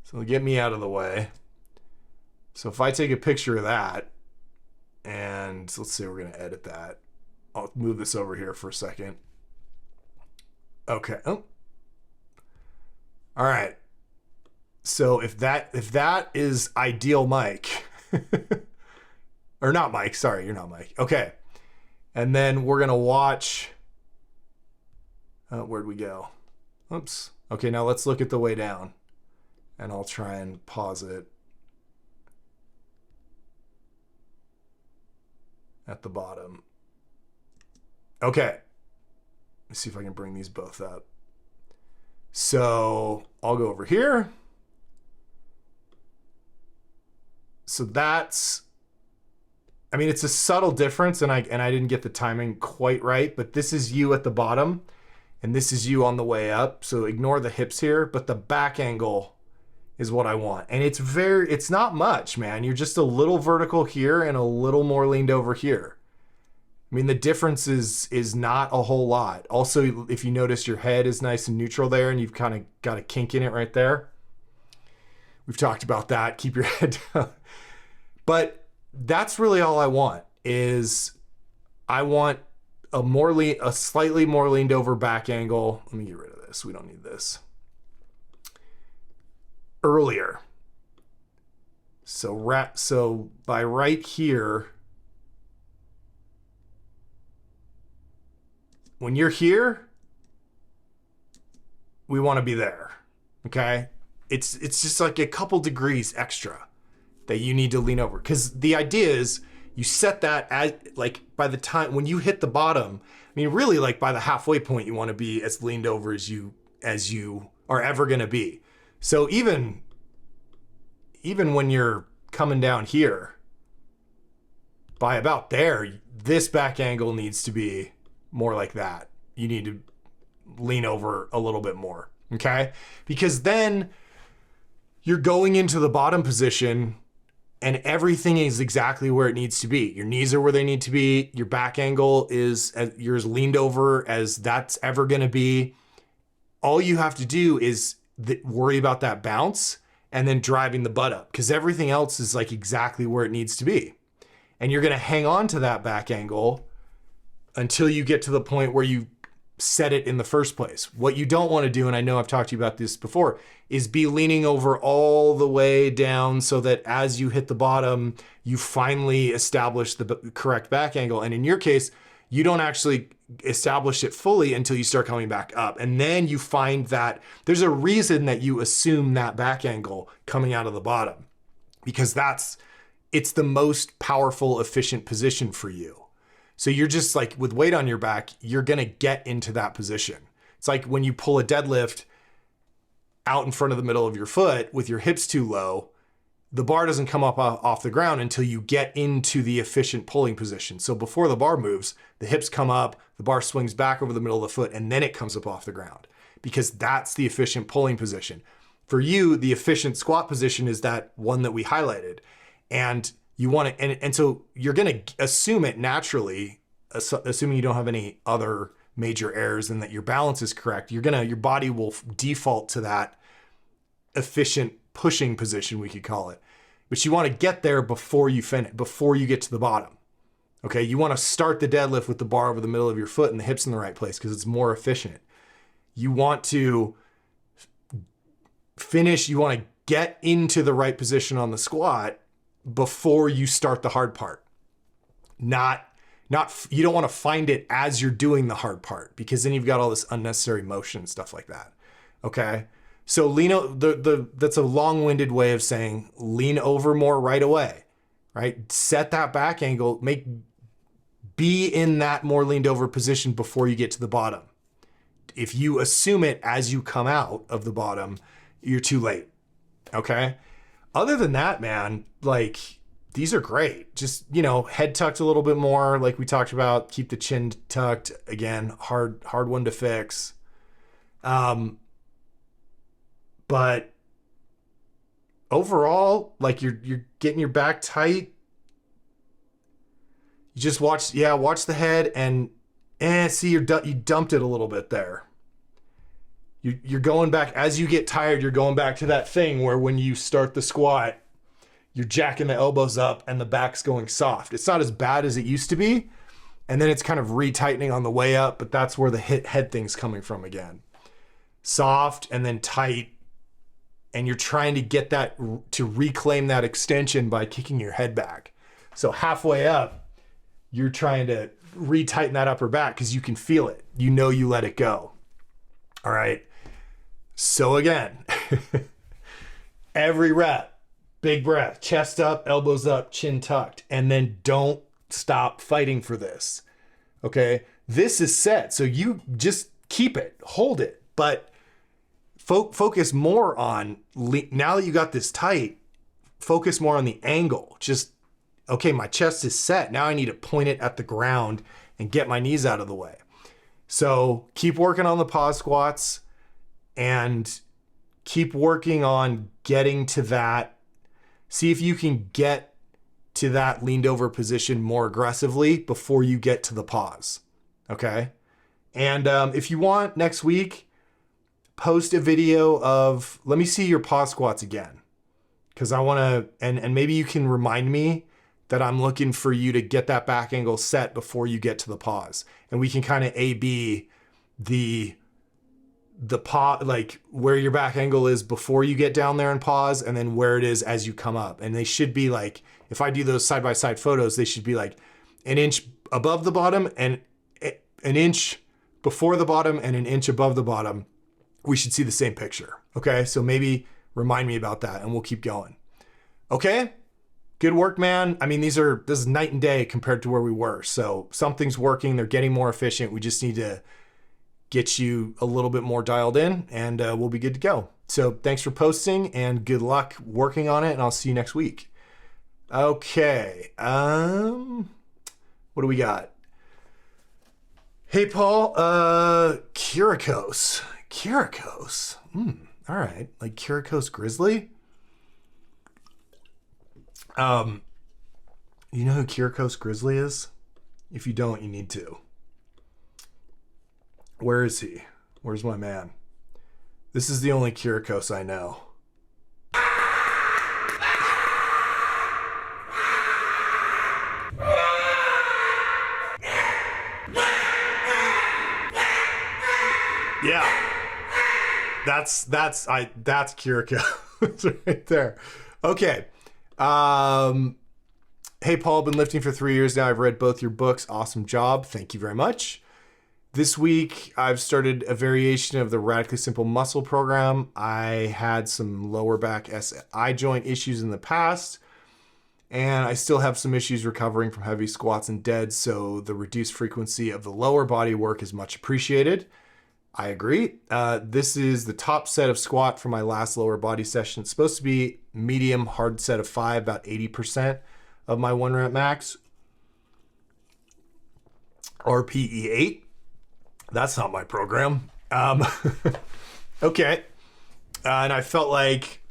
So get me out of the way. So if I take a picture of that, and let's say we're going to edit that. I'll move this over here for a second. Okay. Oh. All right. So if that is ideal Mike, or not Mike, sorry, you're not Mike. Okay. And then we're going to watch, where'd we go? Oops. Okay, now let's look at the way down, and I'll try and pause it at the bottom. Okay. Let's see if I can bring these both up. So I'll go over here. So that's, I mean, it's a subtle difference, and I didn't get the timing quite right, but this is you at the bottom and this is you on the way up. So ignore the hips here, but the back angle is what I want. And it's not much, man. You're just a little vertical here and a little more leaned over here. I mean, the difference is not a whole lot. Also, if you notice, your head is nice and neutral there, and you've kind of got a kink in it right there. We've talked about that. Keep your head down. But that's really all I want, is I want a slightly more leaned over back angle. Let me get rid of this. We don't need this. Earlier. So by right here, when you're here, we want to be there. Okay? It's just like a couple degrees extra that you need to lean over. Because the idea is you set that at, like, by the time when you hit the bottom, I mean, really, like, by the halfway point, you want to be as leaned over as you are ever going to be. So even when you're coming down here, by about there, this back angle needs to be more like that. You need to lean over a little bit more, okay? Because then you're going into the bottom position and everything is exactly where it needs to be. Your knees are where they need to be. Your back angle is you're as leaned over as that's ever gonna be. All you have to do is worry about that bounce and then driving the butt up, because everything else is like exactly where it needs to be. And you're gonna hang on to that back angle until you get to the point where you set it in the first place. What you don't want to do, and I know I've talked to you about this before, is be leaning over all the way down so that as you hit the bottom, you finally establish the correct back angle. And in your case, you don't actually establish it fully until you start coming back up. And then you find that there's a reason that you assume that back angle coming out of the bottom, because it's the most powerful, efficient position for you. So you're just like, with weight on your back, you're going to get into that position. It's like when you pull a deadlift out in front of the middle of your foot with your hips too low, the bar doesn't come up off the ground until you get into the efficient pulling position. So before the bar moves, the hips come up, the bar swings back over the middle of the foot, and then it comes up off the ground, because that's the efficient pulling position. For you, the efficient squat position is that one that we highlighted. And you want to, and so you're going to assume it naturally, assuming you don't have any other major errors and that your balance is correct. Your body will default to that efficient pushing position, we could call it. But you want to get there before you finish, before you get to the bottom. Okay, you want to start the deadlift with the bar over the middle of your foot and the hips in the right place, because it's more efficient. You want to finish, you want to get into the right position on the squat before you start the hard part. You don't want to find it as you're doing the hard part, because then you've got all this unnecessary motion and stuff like that. Okay. So that's a long-winded way of saying lean over more right away, right? Set that back angle, be in that more leaned over position before you get to the bottom. If you assume it as you come out of the bottom, you're too late. Okay. Other than that, man, like these are great. Just, head tucked a little bit more, like we talked about. Keep the chin tucked. Again, hard one to fix. But overall, like you're getting your back tight. You just watch the head and see you dumped it a little bit there. You're going back as you get tired. You're going back to that thing where when you start the squat, you're jacking the elbows up and the back's going soft. It's not as bad as it used to be, and then it's kind of retightening on the way up. But that's where the head thing's coming from again. Soft and then tight, and you're trying to get that to reclaim that extension by kicking your head back. So halfway up, you're trying to retighten that upper back because you can feel it. You let it go. All right. So again, every rep, big breath, chest up, elbows up, chin tucked, and then don't stop fighting for this. Okay. This is set. So you just keep it, hold it, but focus more on, now that you got this tight, focus more on the angle. Just, okay, my chest is set. Now I need to point it at the ground and get my knees out of the way. So keep working on the pause squats and keep working on getting to that. See if you can get to that leaned over position more aggressively before you get to the pause. Okay. And if you want, next week, post a video of, let me see your pause squats again. Cause I want to, and maybe you can remind me that I'm looking for you to get that back angle set before you get to the pause. And we can kind of A/B the pause, like where your back angle is before you get down there and pause, and then where it is as you come up. And they should be like, if I do those side-by-side photos, they should be like an inch above the bottom and an inch before the bottom and an inch above the bottom. We should see the same picture. Okay. So maybe remind me about that and we'll keep going. Okay. Good work, man. I mean, this is night and day compared to where we were. So something's working. They're getting more efficient. We just need to get you a little bit more dialed in and we'll be good to go. So thanks for posting and good luck working on it. And I'll see you next week. Okay. What do we got? Hey, Paul, Kyriakos. All right. Like Kyriakos Grizzly. You know who Kyriakos Grizzly is? If you don't, you need to. Where is he? Where's my man? This is the only Kyriakos I know. Yeah. That's Kyriakos right there. Okay. Hey, Paul, been lifting for 3 years now. I've read both your books. Awesome job. Thank you very much. This week, I've started a variation of the Radically Simple Muscle Program. I had some lower back SI joint issues in the past, and I still have some issues recovering from heavy squats and deads, so the reduced frequency of the lower body work is much appreciated. I agree. This is the top set of squat for my last lower body session. It's supposed to be medium hard set of 5, about 80% of my 1 rep max. RPE 8. That's not my program. Okay. And I felt like,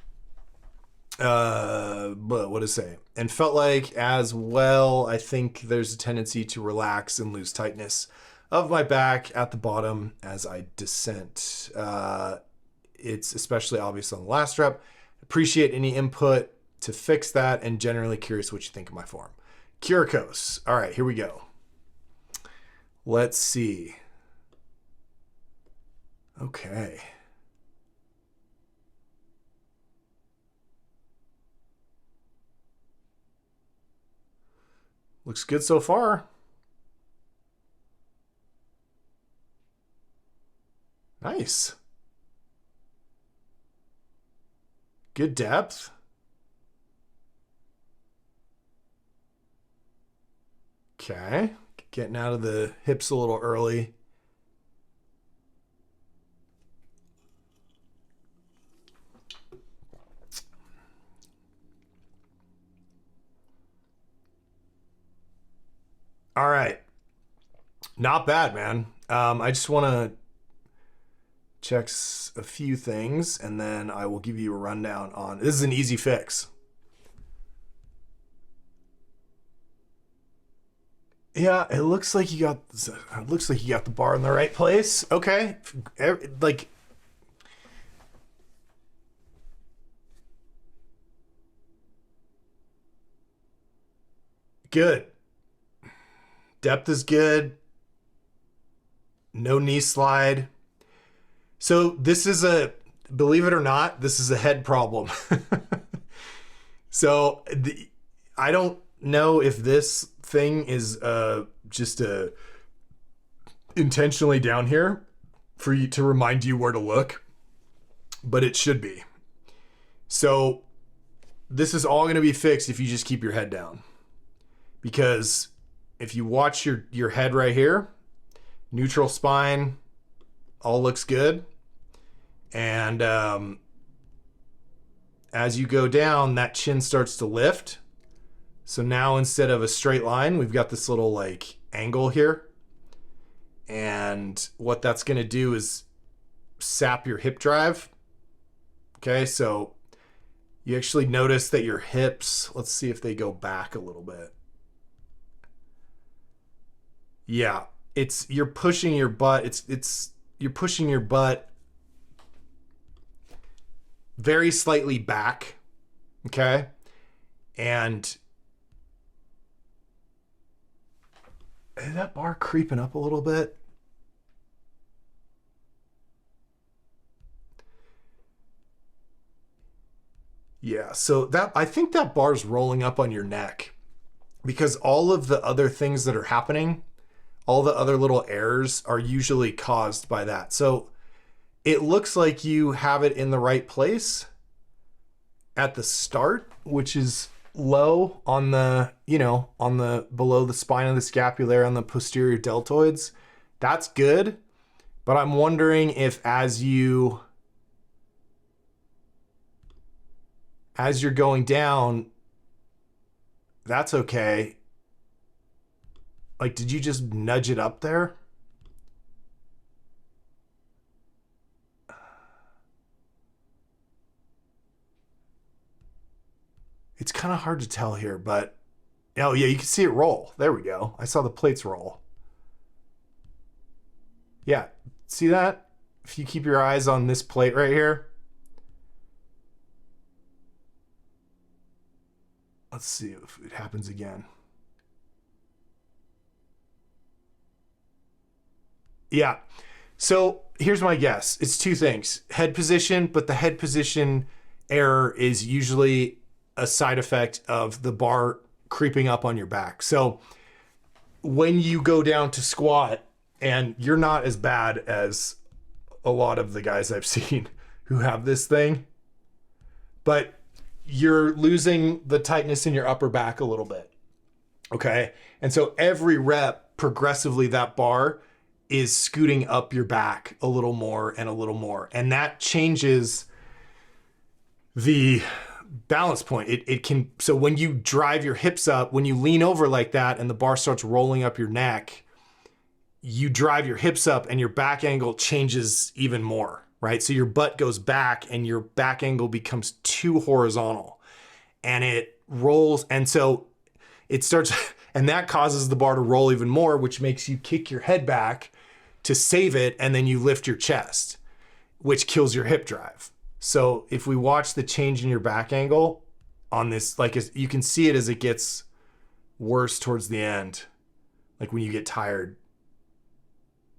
what to say? And felt like as well, I think there's a tendency to relax and lose tightness of my back at the bottom as I descent. It's especially obvious on the last rep. Appreciate any input to fix that, and generally curious what you think of my form. Kyriakos. All right, here we go. Let's see. Okay. Looks good so far. Nice. Good depth. Okay. Getting out of the hips a little early. All right. Not bad, man. I just want to check a few things, and then I will give you a rundown on. This is an easy fix. Yeah, it looks like you got. It looks like you got the bar in the right place. Okay, like. Good. Depth is good. No knee slide. So this is believe it or not, this is a head problem. So I don't know if this thing is just intentionally down here for you to remind you where to look, but it should be. So this is all going to be fixed if you just keep your head down. Because if you watch your head right here, neutral spine, all looks good. And as you go down, that chin starts to lift. So now instead of a straight line, we've got this little like angle here. And what that's going to do is sap your hip drive. Okay, so you actually notice that your hips, let's see if they go back a little bit. Yeah, you're pushing your butt. You're pushing your butt very slightly back, okay? And is that bar creeping up a little bit? Yeah, so I think that bar's rolling up on your neck because all of the other things that are happening, all the other little errors are usually caused by that. So it looks like you have it in the right place at the start, which is low on the, below the spine of the scapulae on the posterior deltoids. That's good. But I'm wondering if as you're going down, that's okay. Like, did you just nudge it up there? It's kind of hard to tell here, but oh yeah, you can see it roll. There we go. I saw the plates roll. Yeah, see that? If you keep your eyes on this plate right here. Let's see if it happens again. Yeah. So here's my guess. It's two things. Head position, but the head position error is usually a side effect of the bar creeping up on your back. So when you go down to squat, and you're not as bad as a lot of the guys I've seen who have this thing, but you're losing the tightness in your upper back a little bit. Okay. And so every rep, progressively, that bar is scooting up your back a little more and a little more. And that changes the balance point. It can, so when you drive your hips up, when you lean over like that and the bar starts rolling up your neck, you drive your hips up and your back angle changes even more, right? So your butt goes back and your back angle becomes too horizontal and it rolls. And so it starts, and that causes the bar to roll even more, which makes you kick your head back to save it. And then you lift your chest, which kills your hip drive. So if we watch the change in your back angle on this, like you can see it as it gets worse towards the end, like when you get tired.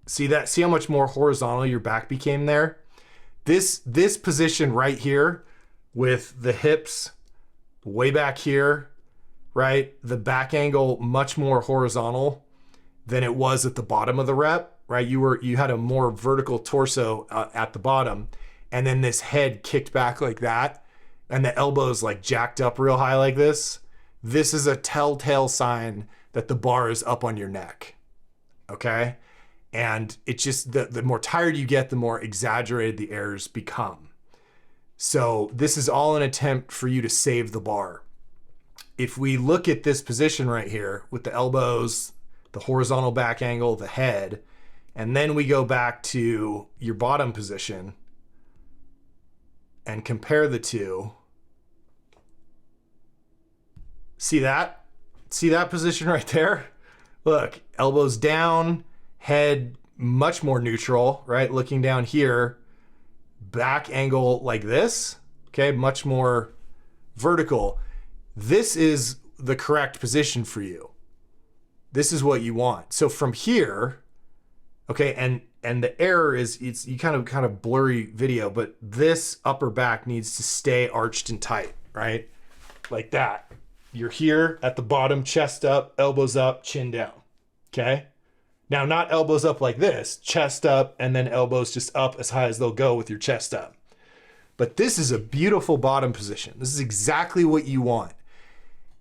See that? See how much more horizontal your back became there? This position right here with the hips way back here, right? The back angle much more horizontal than it was at the bottom of the rep, right? You had a more vertical torso at the bottom, and then this head kicked back like that. and the elbow's like jacked up real high like this is a telltale sign that the bar is up on your neck, okay? And it's just, the more tired you get, the more exaggerated the errors become. So this is all an attempt for you to save the bar. If we look at this position right here with the elbows, the horizontal back angle, the head, and then we go back to your bottom position and compare the two. See that? See that position right there? Look, elbows down, head much more neutral, right? Looking down here, back angle like this, okay? Much more vertical. This is the correct position for you. This is what you want. So from here, okay, and the error is, it's you kind of blurry video, but this upper back needs to stay arched and tight, right? Like that. You're here at the bottom, chest up, elbows up, chin down, okay? Now, not elbows up like this, chest up, and then elbows just up as high as they'll go with your chest up. But this is a beautiful bottom position. This is exactly what you want.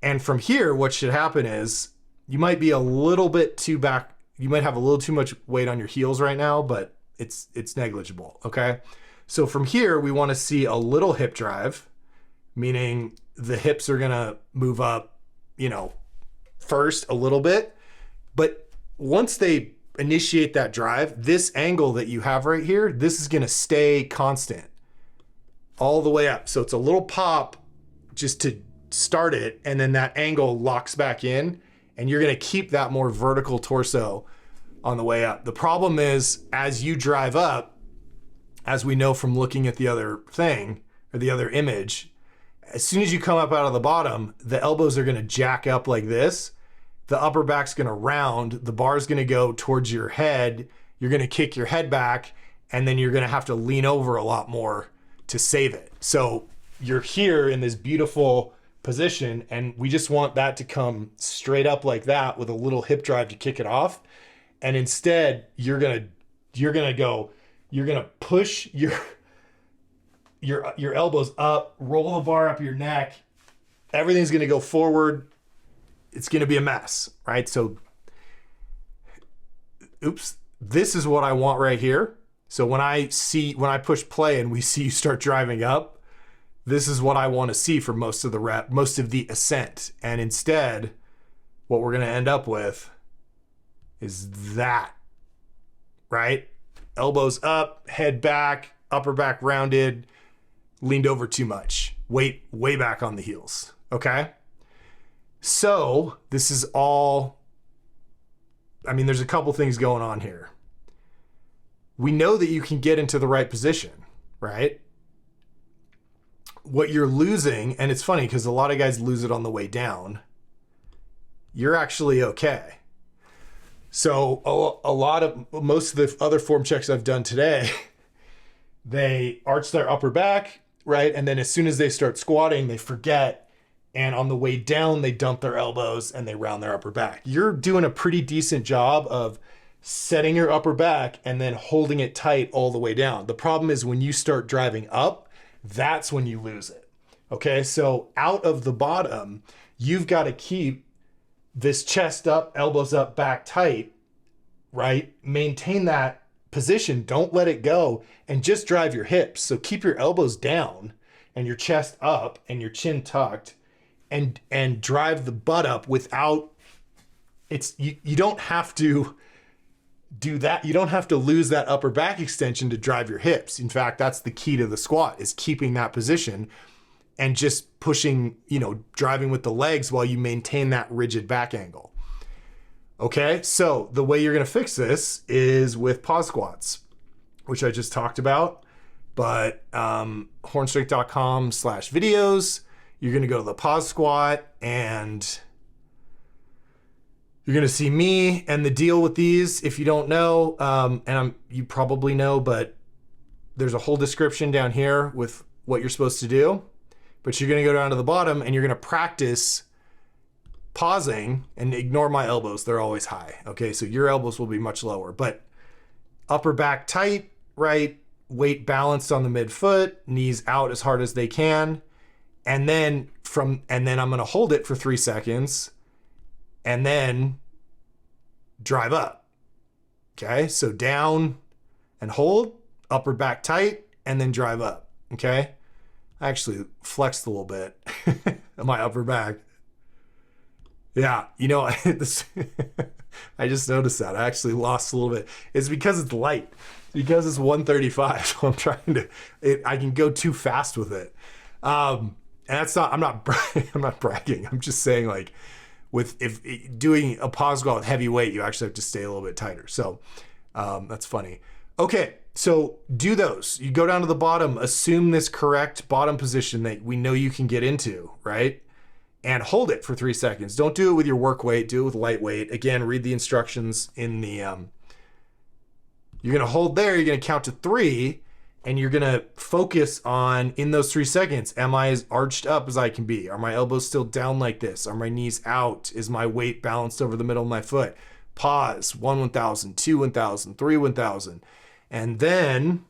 And from here, what should happen is you might be a little bit too back. You might have a little too much weight on your heels right now, but it's negligible, okay? So from here, we want to see a little hip drive, meaning the hips are gonna move up, you know, first a little bit. But once they initiate that drive, this angle that you have right here, this is gonna stay constant all the way up. So it's a little pop just to start it, and then that angle locks back in, and you're gonna keep that more vertical torso on the way up. The problem is, as you drive up, as we know from looking at the other thing, or the other image, as soon as you come up out of the bottom, the elbows are gonna jack up like this, the upper back's gonna round, the bar's gonna go towards your head, you're gonna kick your head back, and then you're gonna have to lean over a lot more to save it. So you're here in this beautiful position, and we just want that to come straight up like that with a little hip drive to kick it off. And instead, you're gonna push your elbows up, roll the bar up your neck. Everything's gonna go forward. It's gonna be a mess, right? So, oops, this is what I want right here. So when I push play and we see you start driving up, this is what I want to see for most of the ascent. And instead, what we're gonna end up with is that, right? Elbows up, head back, upper back rounded, leaned over too much, weight way back on the heels, okay? So this is all, I mean, there's a couple things going on here. We know that you can get into the right position, right? What you're losing, and it's funny because a lot of guys lose it on the way down, you're actually okay. So most of the other form checks I've done today, they arch their upper back, right? And then as soon as they start squatting, they forget. And on the way down, they dump their elbows and they round their upper back. You're doing a pretty decent job of setting your upper back and then holding it tight all the way down. The problem is when you start driving up, that's when you lose it. Okay, so out of the bottom, you've got to keep this chest up, elbows up, back tight, right? Maintain that position. Don't let it go, and just drive your hips. So keep your elbows down and your chest up and your chin tucked, and drive the butt up without, you don't have to do that. You don't have to lose that upper back extension to drive your hips. In fact, that's the key to the squat, is keeping that position and just pushing, driving with the legs while you maintain that rigid back angle. Okay, so the way you're gonna fix this is with pause squats, which I just talked about, but HORNSTRENGTH.com/videos, you're gonna go to the pause squat and you're gonna see me. And the deal with these, if you don't know, you probably know, but there's a whole description down here with what you're supposed to do. But you're gonna go down to the bottom and you're gonna practice pausing, and ignore my elbows, they're always high. Okay, so your elbows will be much lower, but upper back tight, right? Weight balanced on the midfoot, knees out as hard as they can. And then I'm going to hold it for 3 seconds and then drive up. Okay. So down and hold, upper back tight, and then drive up. Okay. I actually flexed a little bit on my upper back. Yeah. You know, I just noticed that I actually lost a little bit. It's because it's light, because it's 135. So I'm trying to, I can go too fast with it. And that's not, I'm not bragging. I'm just saying, like, if doing a pause squat with heavy weight, you actually have to stay a little bit tighter. So that's funny. Okay, so do those. You go down to the bottom, assume this correct bottom position that we know you can get into, right? And hold it for 3 seconds. Don't do it with your work weight, do it with light weight. Again, read the instructions in the, you're gonna hold there, you're gonna count to 3, and you're gonna focus on, in those 3 seconds, am I as arched up as I can be? Are my elbows still down like this? Are my knees out? Is my weight balanced over the middle of my foot? Pause, 1 1,000, 2 1,000, 3 1,000. And then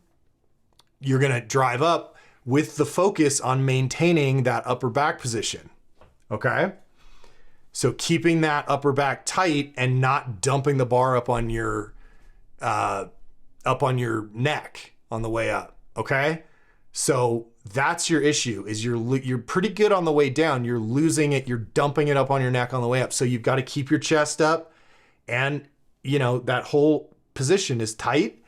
you're gonna drive up with the focus on maintaining that upper back position, okay? So keeping that upper back tight and not dumping the bar up on your neck on the way up, okay? So that's your issue, is you're pretty good on the way down. You're losing it. You're dumping it up on your neck on the way up. So you've got to keep your chest up, and you know, that whole position is tight.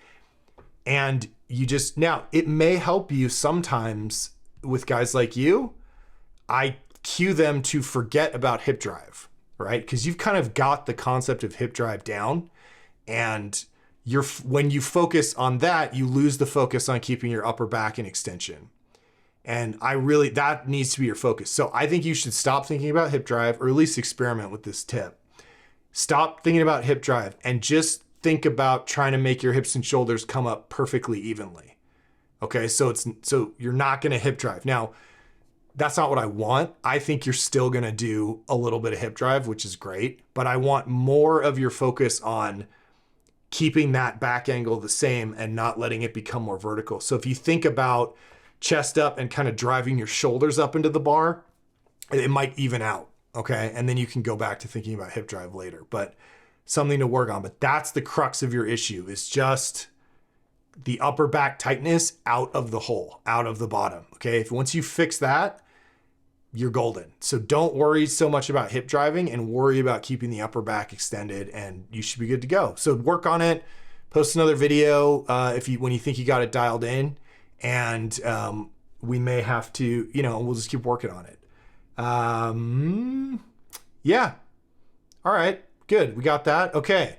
And you just, now it may help you sometimes with guys like you. I cue them to forget about hip drive, right? Because you've kind of got the concept of hip drive down, and when you focus on that, you lose the focus on keeping your upper back in extension. And that needs to be your focus. So I think you should stop thinking about hip drive, or at least experiment with this tip. Stop thinking about hip drive and just think about trying to make your hips and shoulders come up perfectly evenly. Okay, so you're not gonna hip drive. Now, that's not what I want. I think you're still gonna do a little bit of hip drive, which is great, but I want more of your focus on keeping that back angle the same and not letting it become more vertical. So if you think about chest up and kind of driving your shoulders up into the bar, it might even out, okay? And then you can go back to thinking about hip drive later, but something to work on. But that's the crux of your issue, is just the upper back tightness out of the hole, out of the bottom, okay? Once you fix that, you're golden. So don't worry so much about hip driving, and worry about keeping the upper back extended, and you should be good to go. So work on it, post another video when you think you got it dialed in, and we may have to, we'll just keep working on it. Yeah. All right, good. We got that. Okay.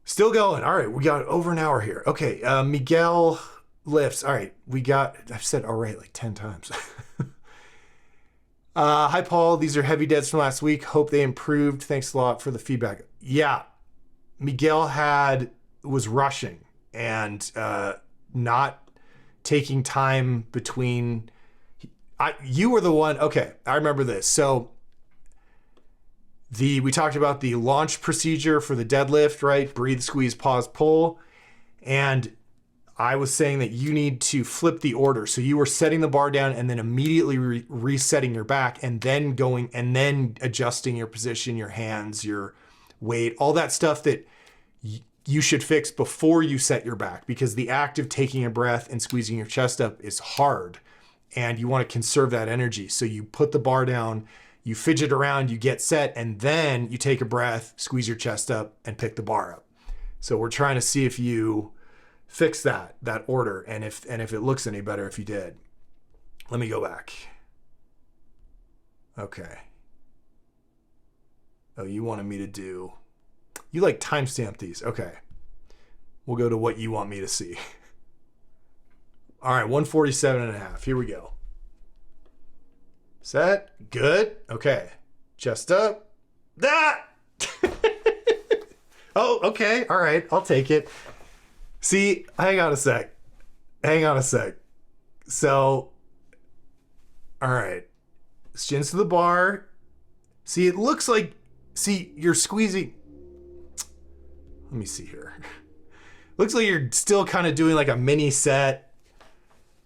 Still going. All right. We got over an hour here. Okay. Miguel lifts. All right. I've said all right like 10 times. Hi, Paul. These are heavy deads from last week. Hope they improved. Thanks a lot for the feedback. Yeah. Miguel was rushing and not taking time between. You were the one. Okay. I remember this. So we talked about the launch procedure for the deadlift, right? Breathe, squeeze, pause, pull. And I was saying that you need to flip the order. So you were setting the bar down and then immediately resetting your back, and then going and then adjusting your position, your hands, your weight, all that stuff that you should fix before you set your back, because the act of taking a breath and squeezing your chest up is hard, and you want to conserve that energy. So you put the bar down, you fidget around, you get set, and then you take a breath, squeeze your chest up, and pick the bar up. So we're trying to see if you fix that order, and if it looks any better if you did. Let me go back. Okay. Oh, you wanted me to do, you like timestamp these. Okay. We'll go to what you want me to see. All right, 147.5. Here we go. Set. Good. Okay. Chest up. Ah! Oh, okay. All right. I'll take it. See, hang on a sec. So, all right. Shins to the bar. See, it looks like, you're squeezing. Let me see here. Looks like you're still kind of doing like a mini set.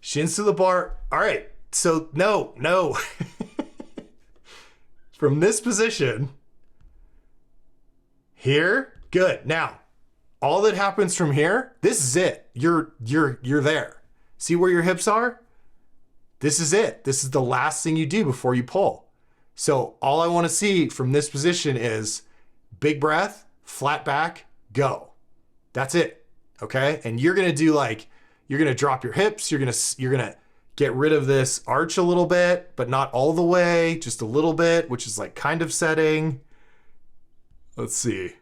Shins to the bar. All right. So no. From this position here, good. Now, all that happens from here, this is it. You're there. See where your hips are? This is it. This is the last thing you do before you pull. So all I want to see from this position is big breath, flat back, go. That's it. Okay? And you're going to do you're going to drop your hips. You're going to get rid of this arch a little bit, but not all the way, just a little bit, which is kind of setting. Let's see.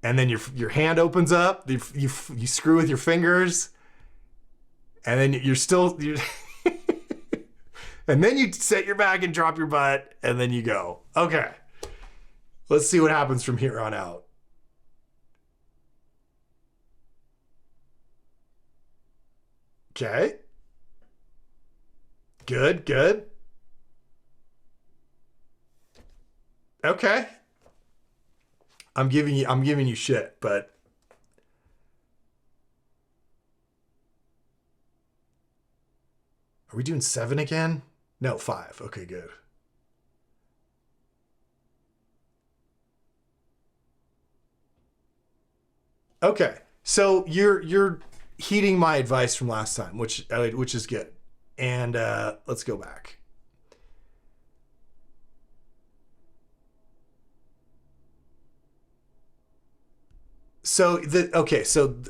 And then your hand opens up, you screw with your fingers, and then you're and then you set your back and drop your butt, and then you go. Okay. Let's see what happens from here on out. Okay. Good. Okay. I'm giving you shit, but are we doing 7 again? No, 5. Okay, good. Okay. So you're heeding my advice from last time, which is good. And let's go back. So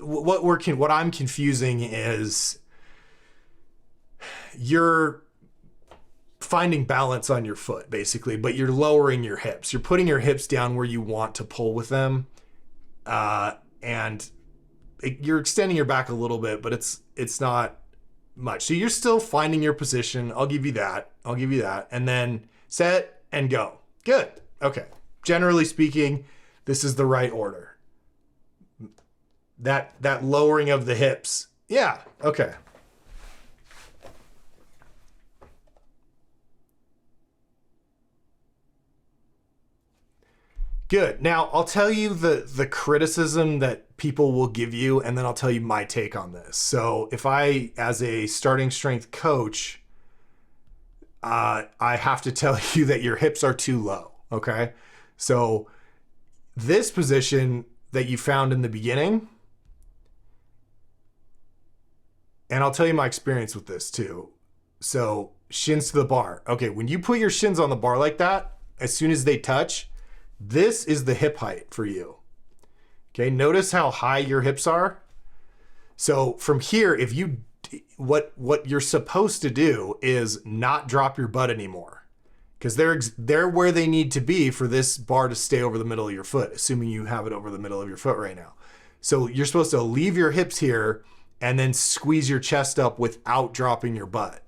what I'm confusing is you're finding balance on your foot basically, but you're lowering your hips. You're putting your hips down where you want to pull with them, and you're extending your back a little bit, but it's not much. So you're still finding your position. I'll give you that. And then set and go. Good. Okay. Generally speaking, this is the right order. That lowering of the hips. Yeah. Okay. Good. Now I'll tell you the criticism that people will give you, and then I'll tell you my take on this. So if I, as a starting strength coach, I have to tell you that your hips are too low. Okay. So this position that you found in the beginning, and I'll tell you my experience with this too. So shins to the bar. Okay. When you put your shins on the bar like that, as soon as they touch, this is the hip height for you. Okay. Notice how high your hips are. So from here, if you, what you're supposed to do is not drop your butt anymore, because they're where they need to be for this bar to stay over the middle of your foot, assuming you have it over the middle of your foot right now. So you're supposed to leave your hips here and then squeeze your chest up without dropping your butt.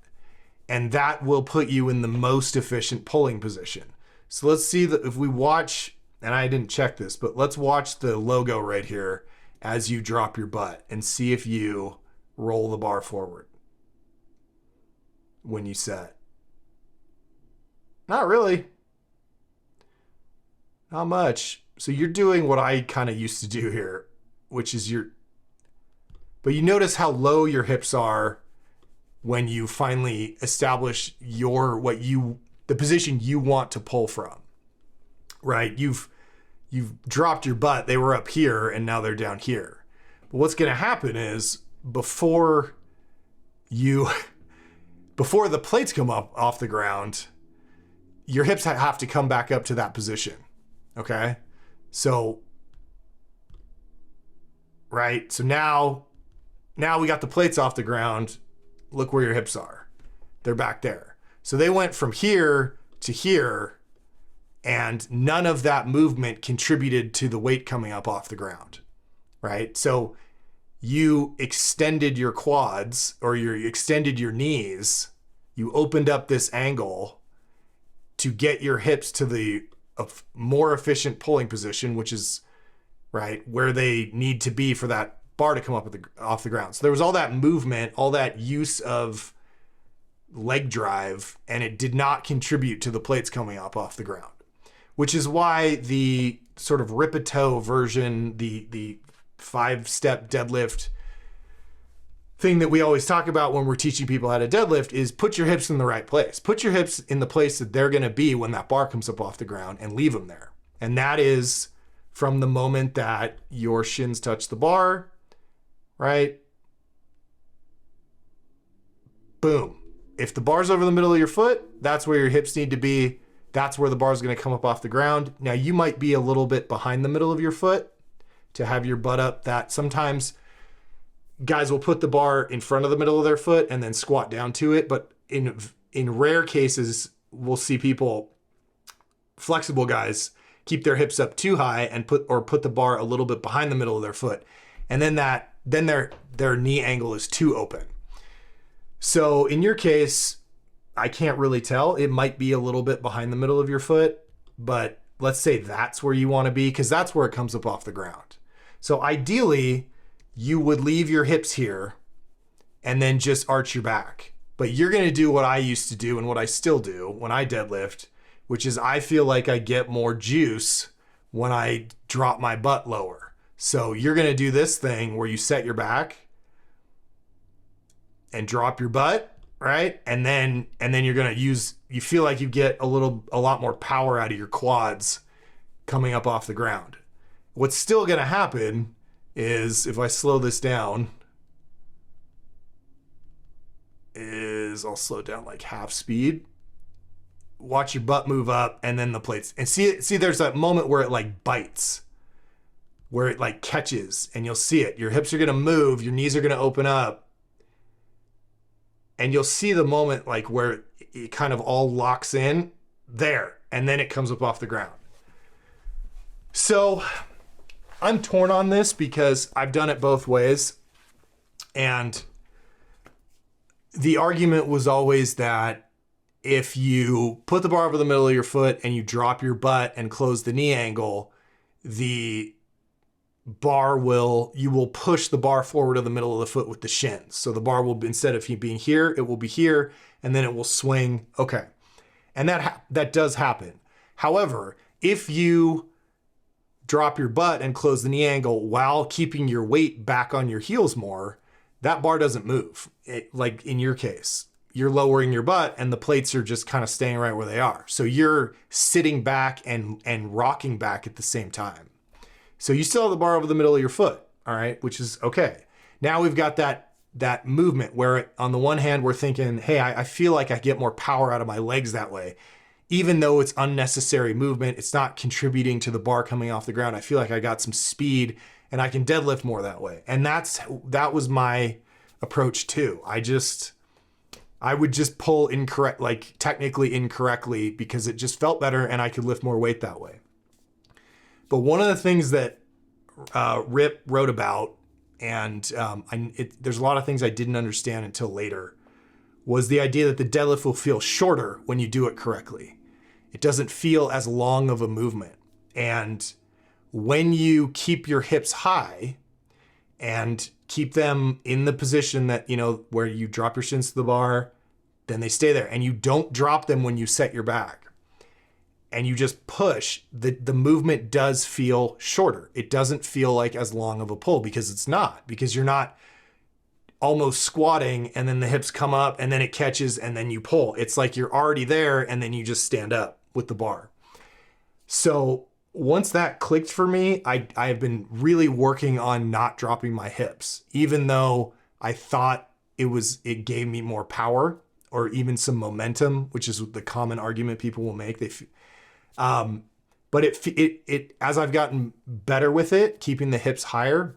And that will put you in the most efficient pulling position. So let's see that if we watch, and I didn't check this, but let's watch the logo right here as you drop your butt and see if you roll the bar forward when you set. Not really. Not much. So you're doing what I kind of used to do here, which is but you notice how low your hips are when you finally establish the position you want to pull from, right? You've dropped your butt. They were up here and now they're down here. But what's going to happen is before the plates come up off the ground, your hips have to come back up to that position. Okay. So, right. So now we got the plates off the ground. Look where your hips are. They're back there. So they went from here to here, and none of that movement contributed to the weight coming up off the ground, right? So you extended your quads, or you extended your knees. You opened up this angle to get your hips to the more efficient pulling position, which is right where they need to be for that bar to come up off the ground. So there was all that movement, all that use of leg drive, and it did not contribute to the plates coming up off the ground, which is why the sort of rip-a-toe version, the 5-step deadlift thing that we always talk about when we're teaching people how to deadlift is put your hips in the right place. Put your hips in the place that they're going to be when that bar comes up off the ground, and leave them there. And that is from the moment that your shins touch the bar, right? Boom. If the bar's over the middle of your foot, that's where your hips need to be. That's where the bar's going to come up off the ground. Now, you might be a little bit behind the middle of your foot to have your butt up. That sometimes guys will put the bar in front of the middle of their foot and then squat down to it. But in rare cases, we'll see people, flexible guys, keep their hips up too high and put the bar a little bit behind the middle of their foot. And then their knee angle is too open. So in your case, I can't really tell. It might be a little bit behind the middle of your foot, but let's say that's where you want to be, because that's where it comes up off the ground. So ideally, you would leave your hips here and then just arch your back. But you're going to do what I used to do and what I still do when I deadlift, which is I feel like I get more juice when I drop my butt lower. So you're going to do this thing where you set your back and drop your butt, right? And then you're going to you feel like you get a lot more power out of your quads coming up off the ground. What's still going to happen is, if I slow this down, I'll slow down like half speed. Watch your butt move up, and then the plates. And see, there's that moment where it like bites, where it like catches, and you'll see it. Your hips are going to move, your knees are going to open up, and you'll see the moment like where it kind of all locks in there, and then it comes up off the ground. So I'm torn on this because I've done it both ways. And the argument was always that if you put the bar over the middle of your foot and you drop your butt and close the knee angle, you will push the bar forward to the middle of the foot with the shins. So the bar will, instead of being here, it will be here, and then it will swing. Okay. And that does happen. However, if you drop your butt and close the knee angle while keeping your weight back on your heels more, that bar doesn't move. Like in your case, you're lowering your butt and the plates are just kind of staying right where they are. So you're sitting back and rocking back at the same time. So you still have the bar over the middle of your foot, all right, which is okay. Now we've got that movement where on the one hand, we're thinking, hey, I feel like I get more power out of my legs that way. Even though it's unnecessary movement, it's not contributing to the bar coming off the ground. I feel like I got some speed and I can deadlift more that way. And that was my approach too. I would just pull technically incorrectly because it just felt better and I could lift more weight that way. But one of the things that Rip wrote about, and there's a lot of things I didn't understand until later, was the idea that the deadlift will feel shorter when you do it correctly. It doesn't feel as long of a movement. And when you keep your hips high and keep them in the position that, where you drop your shins to the bar, then they stay there. And you don't drop them when you set your back. And you just push, the movement does feel shorter. It doesn't feel like as long of a pull, because it's not. Because you're not almost squatting and then the hips come up and then it catches and then you pull. It's like you're already there and then you just stand up with the bar. So once that clicked for me, I have been really working on not dropping my hips, even though I thought it gave me more power or even some momentum, which is the common argument people will make. But as I've gotten better with it, keeping the hips higher,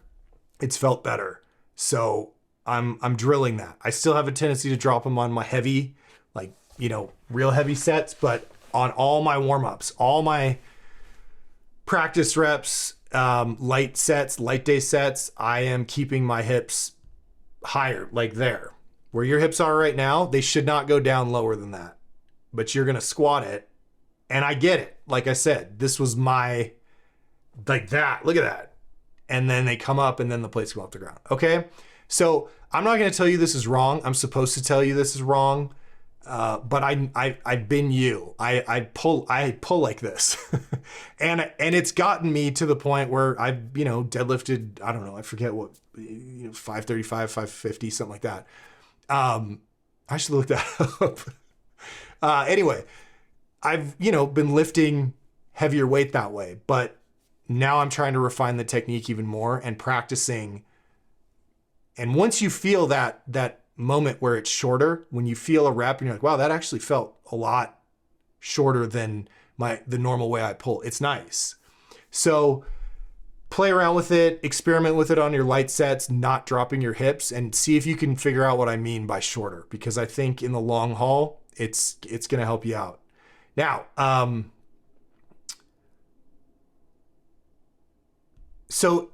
it's felt better. So I'm drilling that. I still have a tendency to drop them on my heavy, real heavy sets, but on all my warm-ups, all my practice reps, light sets, light day sets, I am keeping my hips higher, like there. Where your hips are right now, they should not go down lower than that. But you're going to squat it. And I get it. Like I said, this was like that. Look at that. And then they come up and then the plates go off the ground. Okay? So I'm not going to tell you this is wrong. I'm supposed to tell you this is wrong. But I've been you. I pull like this. and it's gotten me to the point where I've, deadlifted, I don't know, I forget what, 535, 550, something like that. I should look that up. Anyway, I've, been lifting heavier weight that way, but now I'm trying to refine the technique even more and practicing. And once you feel that moment where it's shorter, when you feel a rep and you're like, wow, that actually felt a lot shorter than the normal way I pull, it's nice. So play around with it, experiment with it on your light sets, not dropping your hips, and see if you can figure out what I mean by shorter, because I think in the long haul, it's going to help you out. Now, so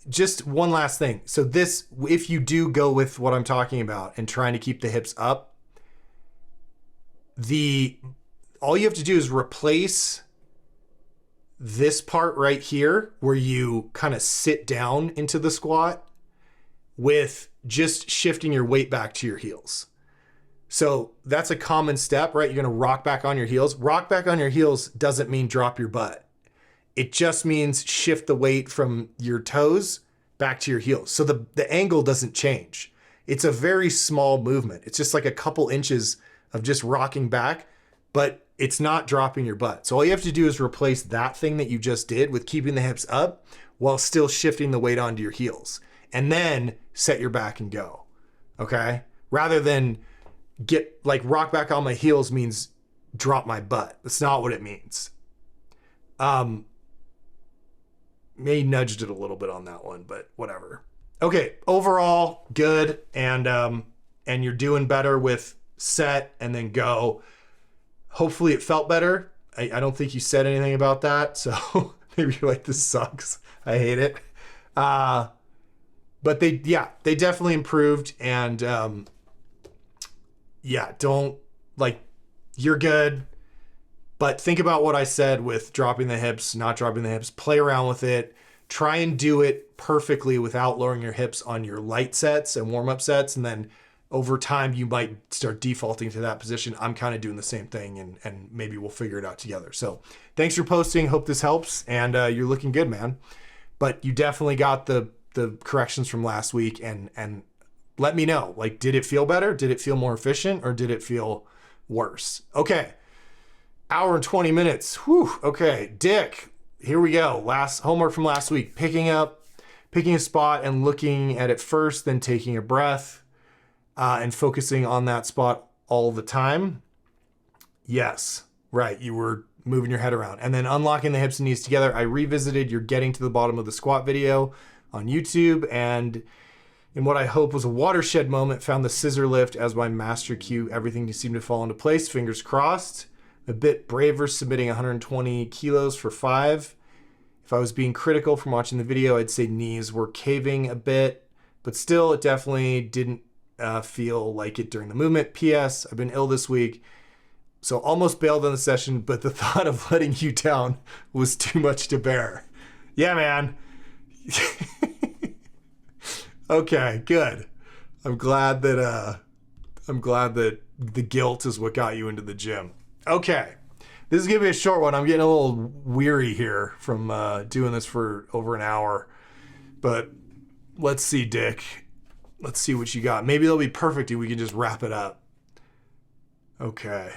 just one last thing. So this, if you do go with what I'm talking about and trying to keep the hips up, all you have to do is replace this part right here where you kind of sit down into the squat with just shifting your weight back to your heels. So that's a common step, right? You're going to rock back on your heels. Rock back on your heels doesn't mean drop your butt. It just means shift the weight from your toes back to your heels. So the angle doesn't change. It's a very small movement. It's just like a couple inches of just rocking back, but it's not dropping your butt. So all you have to do is replace that thing that you just did with keeping the hips up while still shifting the weight onto your heels. And then set your back and go, okay? Rather than rock back on my heels means drop my butt. That's not what it means. May nudged it a little bit on that one, but whatever. Okay, overall, good. And you're doing better with set and then go. Hopefully it felt better. I don't think you said anything about that. So maybe you're like, this sucks. I hate it. But they definitely improved. And you're good. But think about what I said with dropping the hips, not dropping the hips. Play around with it. Try and do it perfectly without lowering your hips on your light sets and warm-up sets. And then over time, you might start defaulting to that position. I'm kind of doing the same thing, and maybe we'll figure it out together. So thanks for posting. Hope this helps. And you're looking good, man. But you definitely got the corrections from last week. And let me know, did it feel better? Did it feel more efficient? Or did it feel worse? Okay. Hour and 20 minutes. Whew. Okay. Dick, here we go. Last homework from last week. Picking a spot and looking at it first, then taking a breath. And focusing on that spot all the time. Yes, right. You were moving your head around. And then unlocking the hips and knees together. I revisited your getting to the bottom of the squat video on YouTube. And in what I hope was a watershed moment, found the scissor lift as my master cue. Everything seemed to fall into place. Fingers crossed. A bit braver submitting 120 kilos for 5. If I was being critical from watching the video, I'd say knees were caving a bit. But still, it definitely didn't feel like it during the movement. P.S. I've been ill this week, so almost bailed on the session, but the thought of letting you down was too much to bear. Yeah, man. Okay, good. I'm glad that the guilt is what got you into the gym. Okay. This is going to be a short one. I'm getting a little weary here from doing this for over an hour, but let's see, Dick. Let's see what you got. Maybe they'll be perfect and we can just wrap it up. Okay.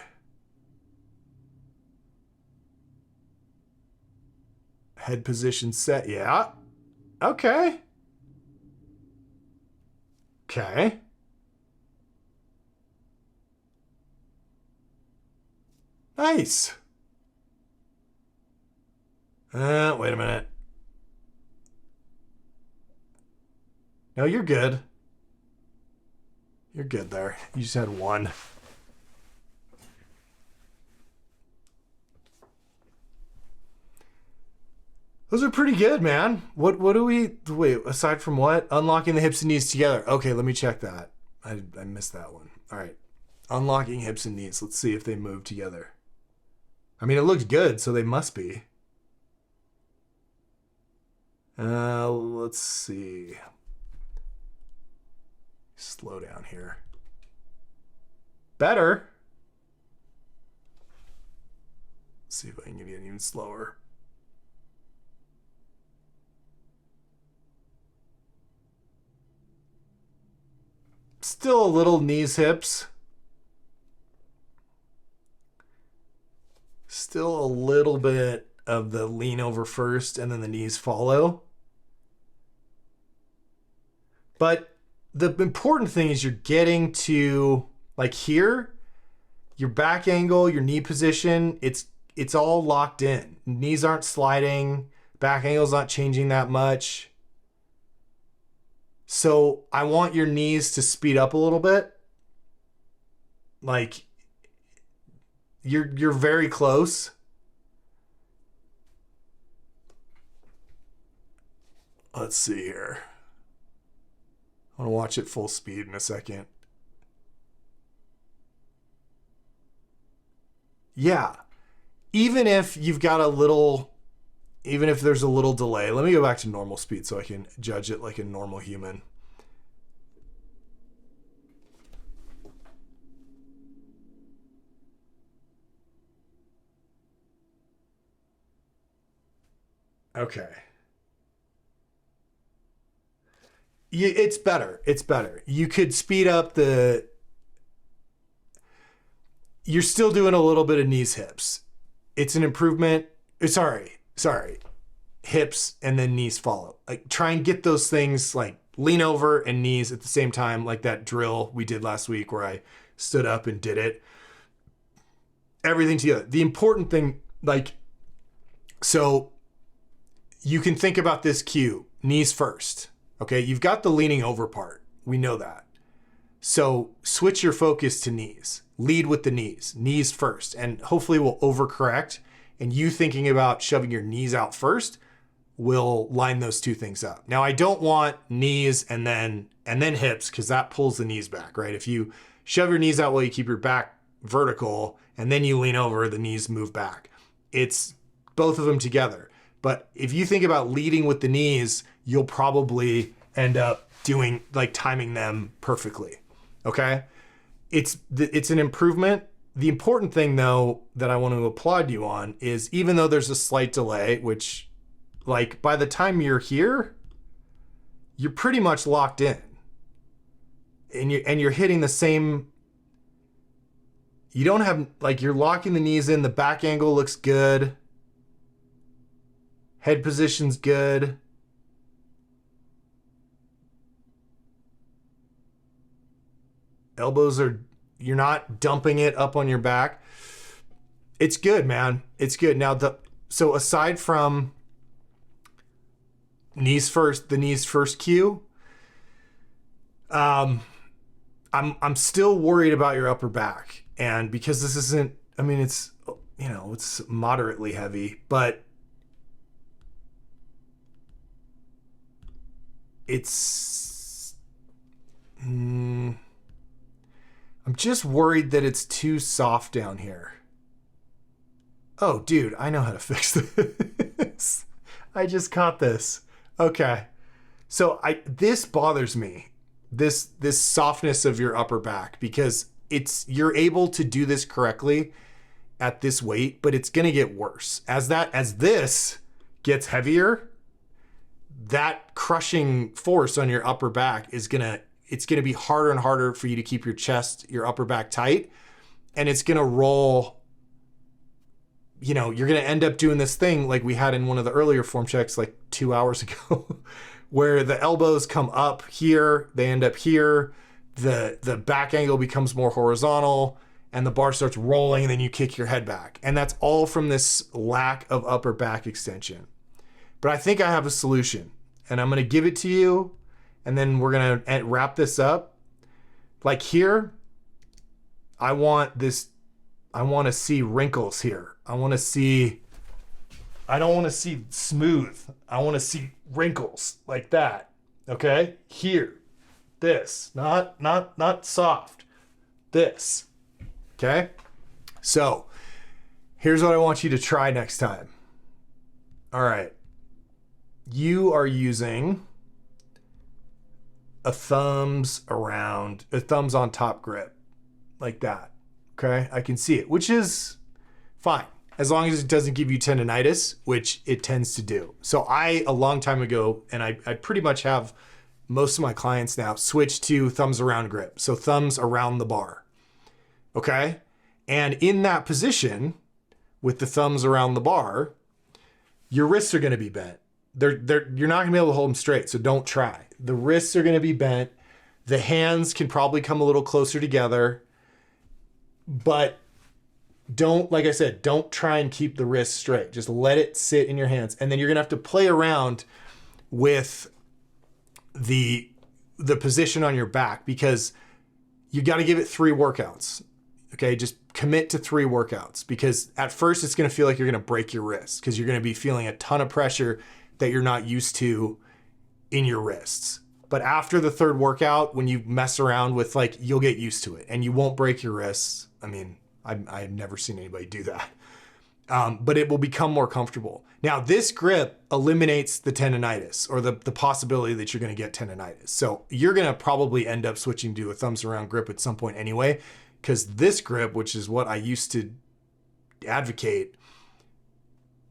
Head position set. Yeah. Okay. Okay. Nice. Wait a minute. No, you're good. You're good there. You just had one. Those are pretty good, man. What do we... Wait, aside from what? Unlocking the hips and knees together. Okay, let me check that. I missed that one. All right. Unlocking hips and knees. Let's see if they move together. I mean, it looks good, so they must be. Let's see. Slow down here. Better. Let's see if I can get it even slower. Still a little knees, hips. Still a little bit of the lean over first and then the knees follow. But the important thing is you're getting to, like here, your back angle, your knee position, it's all locked in. Knees aren't sliding, back angle's not changing that much. So I want your knees to speed up a little bit. Like you're very close. Let's see here. I want to watch it full speed in a second. Yeah. Even if you've got a little, even if there's a little delay, let me go back to normal speed so I can judge it like a normal human. Okay. It's better. It's better. You could speed up the... You're still doing a little bit of knees, hips. It's an improvement. Sorry. Hips and then knees follow. Like try and get those things like lean over and knees at the same time, like that drill we did last week where I stood up and did it. Everything together. The important thing, like, so you can think about this cue, knees first. Okay, you've got the leaning over part. We know that. So switch your focus to knees. Lead with the knees first. And hopefully we'll overcorrect. And you thinking about shoving your knees out first will line those two things up. Now, I don't want knees and then hips because that pulls the knees back, right? If you shove your knees out while you keep your back vertical and then you lean over, the knees move back. It's both of them together. But if you think about leading with the knees, you'll probably end up doing like timing them perfectly. Okay. It's an improvement. The important thing though, that I want to applaud you on is even though there's a slight delay, which like by the time you're here, you're pretty much locked in and you're hitting the same. You don't have like, you're locking the knees in. The back angle looks good. Head position's good. Elbows are, you're not dumping it up on your back. It's good, man. It's good. Now, so aside from knees first, the knees first cue, I'm still worried about your upper back. And because this isn't, I mean, it's, you know, it's moderately heavy, but it's, I'm just worried that it's too soft down here. Oh, dude, I know how to fix this. I just caught this. Okay. So this bothers me. This softness of your upper back, because you're able to do this correctly at this weight, but it's going to get worse. As this gets heavier, that crushing force on your upper back it's going to be harder and harder for you to keep your upper back tight. And it's going to roll, you know, you're going to end up doing this thing like we had in one of the earlier form checks like 2 hours ago, where the elbows come up here, they end up here, the back angle becomes more horizontal and the bar starts rolling and then you kick your head back. And that's all from this lack of upper back extension. But I think I have a solution and I'm going to give it to you. And then we're going to wrap this up. Like here, I want to see wrinkles here. I don't want to see smooth. I want to see wrinkles like that. Okay? Here. This. Not soft. This. Okay? So, here's what I want you to try next time. All right. You are using a thumbs on top grip like that. Okay. I can see it, which is fine. as long as it doesn't give you tendonitis, which it tends to do. So a long time ago, and I pretty much have most of my clients now, switched to thumbs around grip. So thumbs around the bar, okay? And in that position, with the thumbs around the bar, your wrists are gonna be bent. You're not gonna be able to hold them straight, so don't try. The wrists are gonna be bent. The hands can probably come a little closer together, but don't, like I said, don't try and keep the wrists straight. Just let it sit in your hands. And then you're gonna have to play around with the position on your back, because you got to give it 3 workouts. Okay, just commit to 3 workouts, because at first it's going to feel like you're going to break your wrists, because you're going to be feeling a ton of pressure that you're not used to in your wrists. But after the 3rd workout, when you mess around with, like, you'll get used to it and you won't break your wrists. I mean, I've never seen anybody do that. But it will become more comfortable. Now, this grip eliminates the tendonitis, or the possibility that you're going to get tendonitis. So you're going to probably end up switching to a thumbs around grip at some point anyway, because this grip, which is what I used to advocate,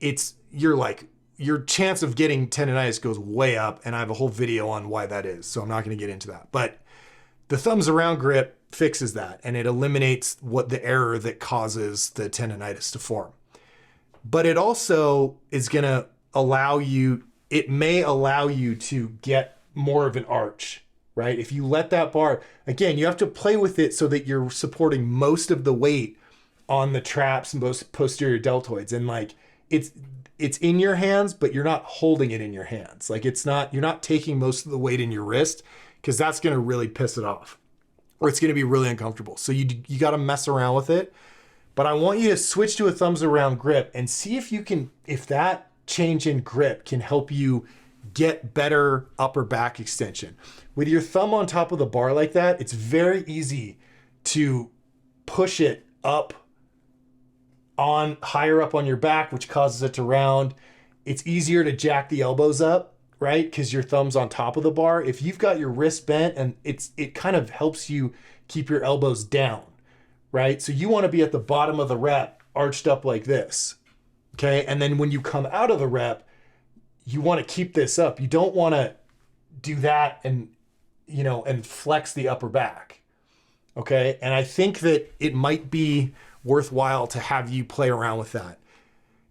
your chance of getting tendonitis goes way up, and I have a whole video on why that is, so I'm not going to get into that. But the thumbs around grip fixes that, and it eliminates the error that causes the tendonitis to form. But it also is going to it may allow you to get more of an arch, right? If you let that bar, again, you have to play with it so that you're supporting most of the weight on the traps and most posterior deltoids. And like, it's in your hands, but you're not holding it in your hands. Like, you're not taking most of the weight in your wrist, because that's going to really piss it off, or it's going to be really uncomfortable. So you got to mess around with it. But I want you to switch to a thumbs around grip and see if that change in grip can help you get better upper back extension. With your thumb on top of the bar like that, it's very easy to push it up higher up on your back, which causes it to round. It's easier to jack the elbows up, right? Because your thumb's on top of the bar. If you've got your wrist bent, and it kind of helps you keep your elbows down, right? So you want to be at the bottom of the rep, arched up like this, okay? And then when you come out of the rep, you want to keep this up. You don't want to do that and flex the upper back, okay? And I think that it might be worthwhile to have you play around with that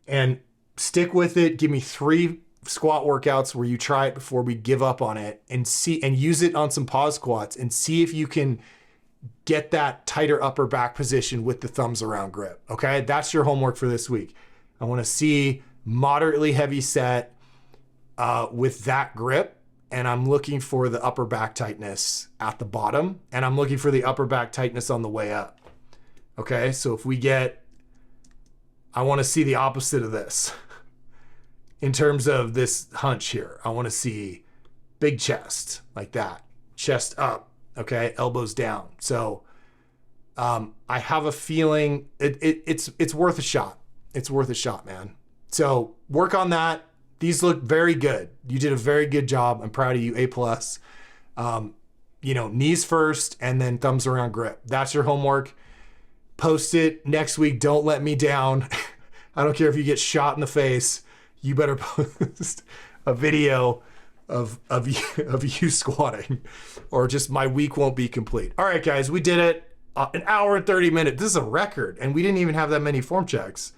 and stick with it. Give me 3 squat workouts where you try it before we give up on it, and use it on some pause squats and see if you can get that tighter upper back position with the thumbs around grip. Okay, that's your homework for this week. I want to see moderately heavy set with that grip, and I'm looking for the upper back tightness at the bottom, and I'm looking for the upper back tightness on the way up. Okay, so if we I want to see the opposite of this in terms of this hunch here. I want to see big chest like that, chest up. Okay, elbows down. So I have a feeling it's worth a shot. It's worth a shot, man. So work on that. These look very good. You did a very good job. I'm proud of you. A+. Knees first and then thumbs around grip. That's your homework. Post it next week. Don't let me down. I don't care if you get shot in the face. You better post a video of you squatting, or just my week won't be complete. All right, guys, we did it. An hour and 30 minutes. This is a record, and we didn't even have that many form checks.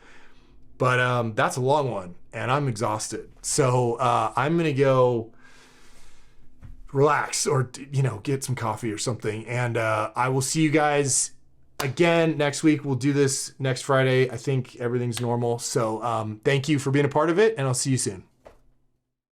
But that's a long one, and I'm exhausted. So I'm gonna go relax, or get some coffee or something, and I will see you guys again next week. We'll do this next Friday. I think everything's normal. So thank you for being a part of it, and I'll see you soon.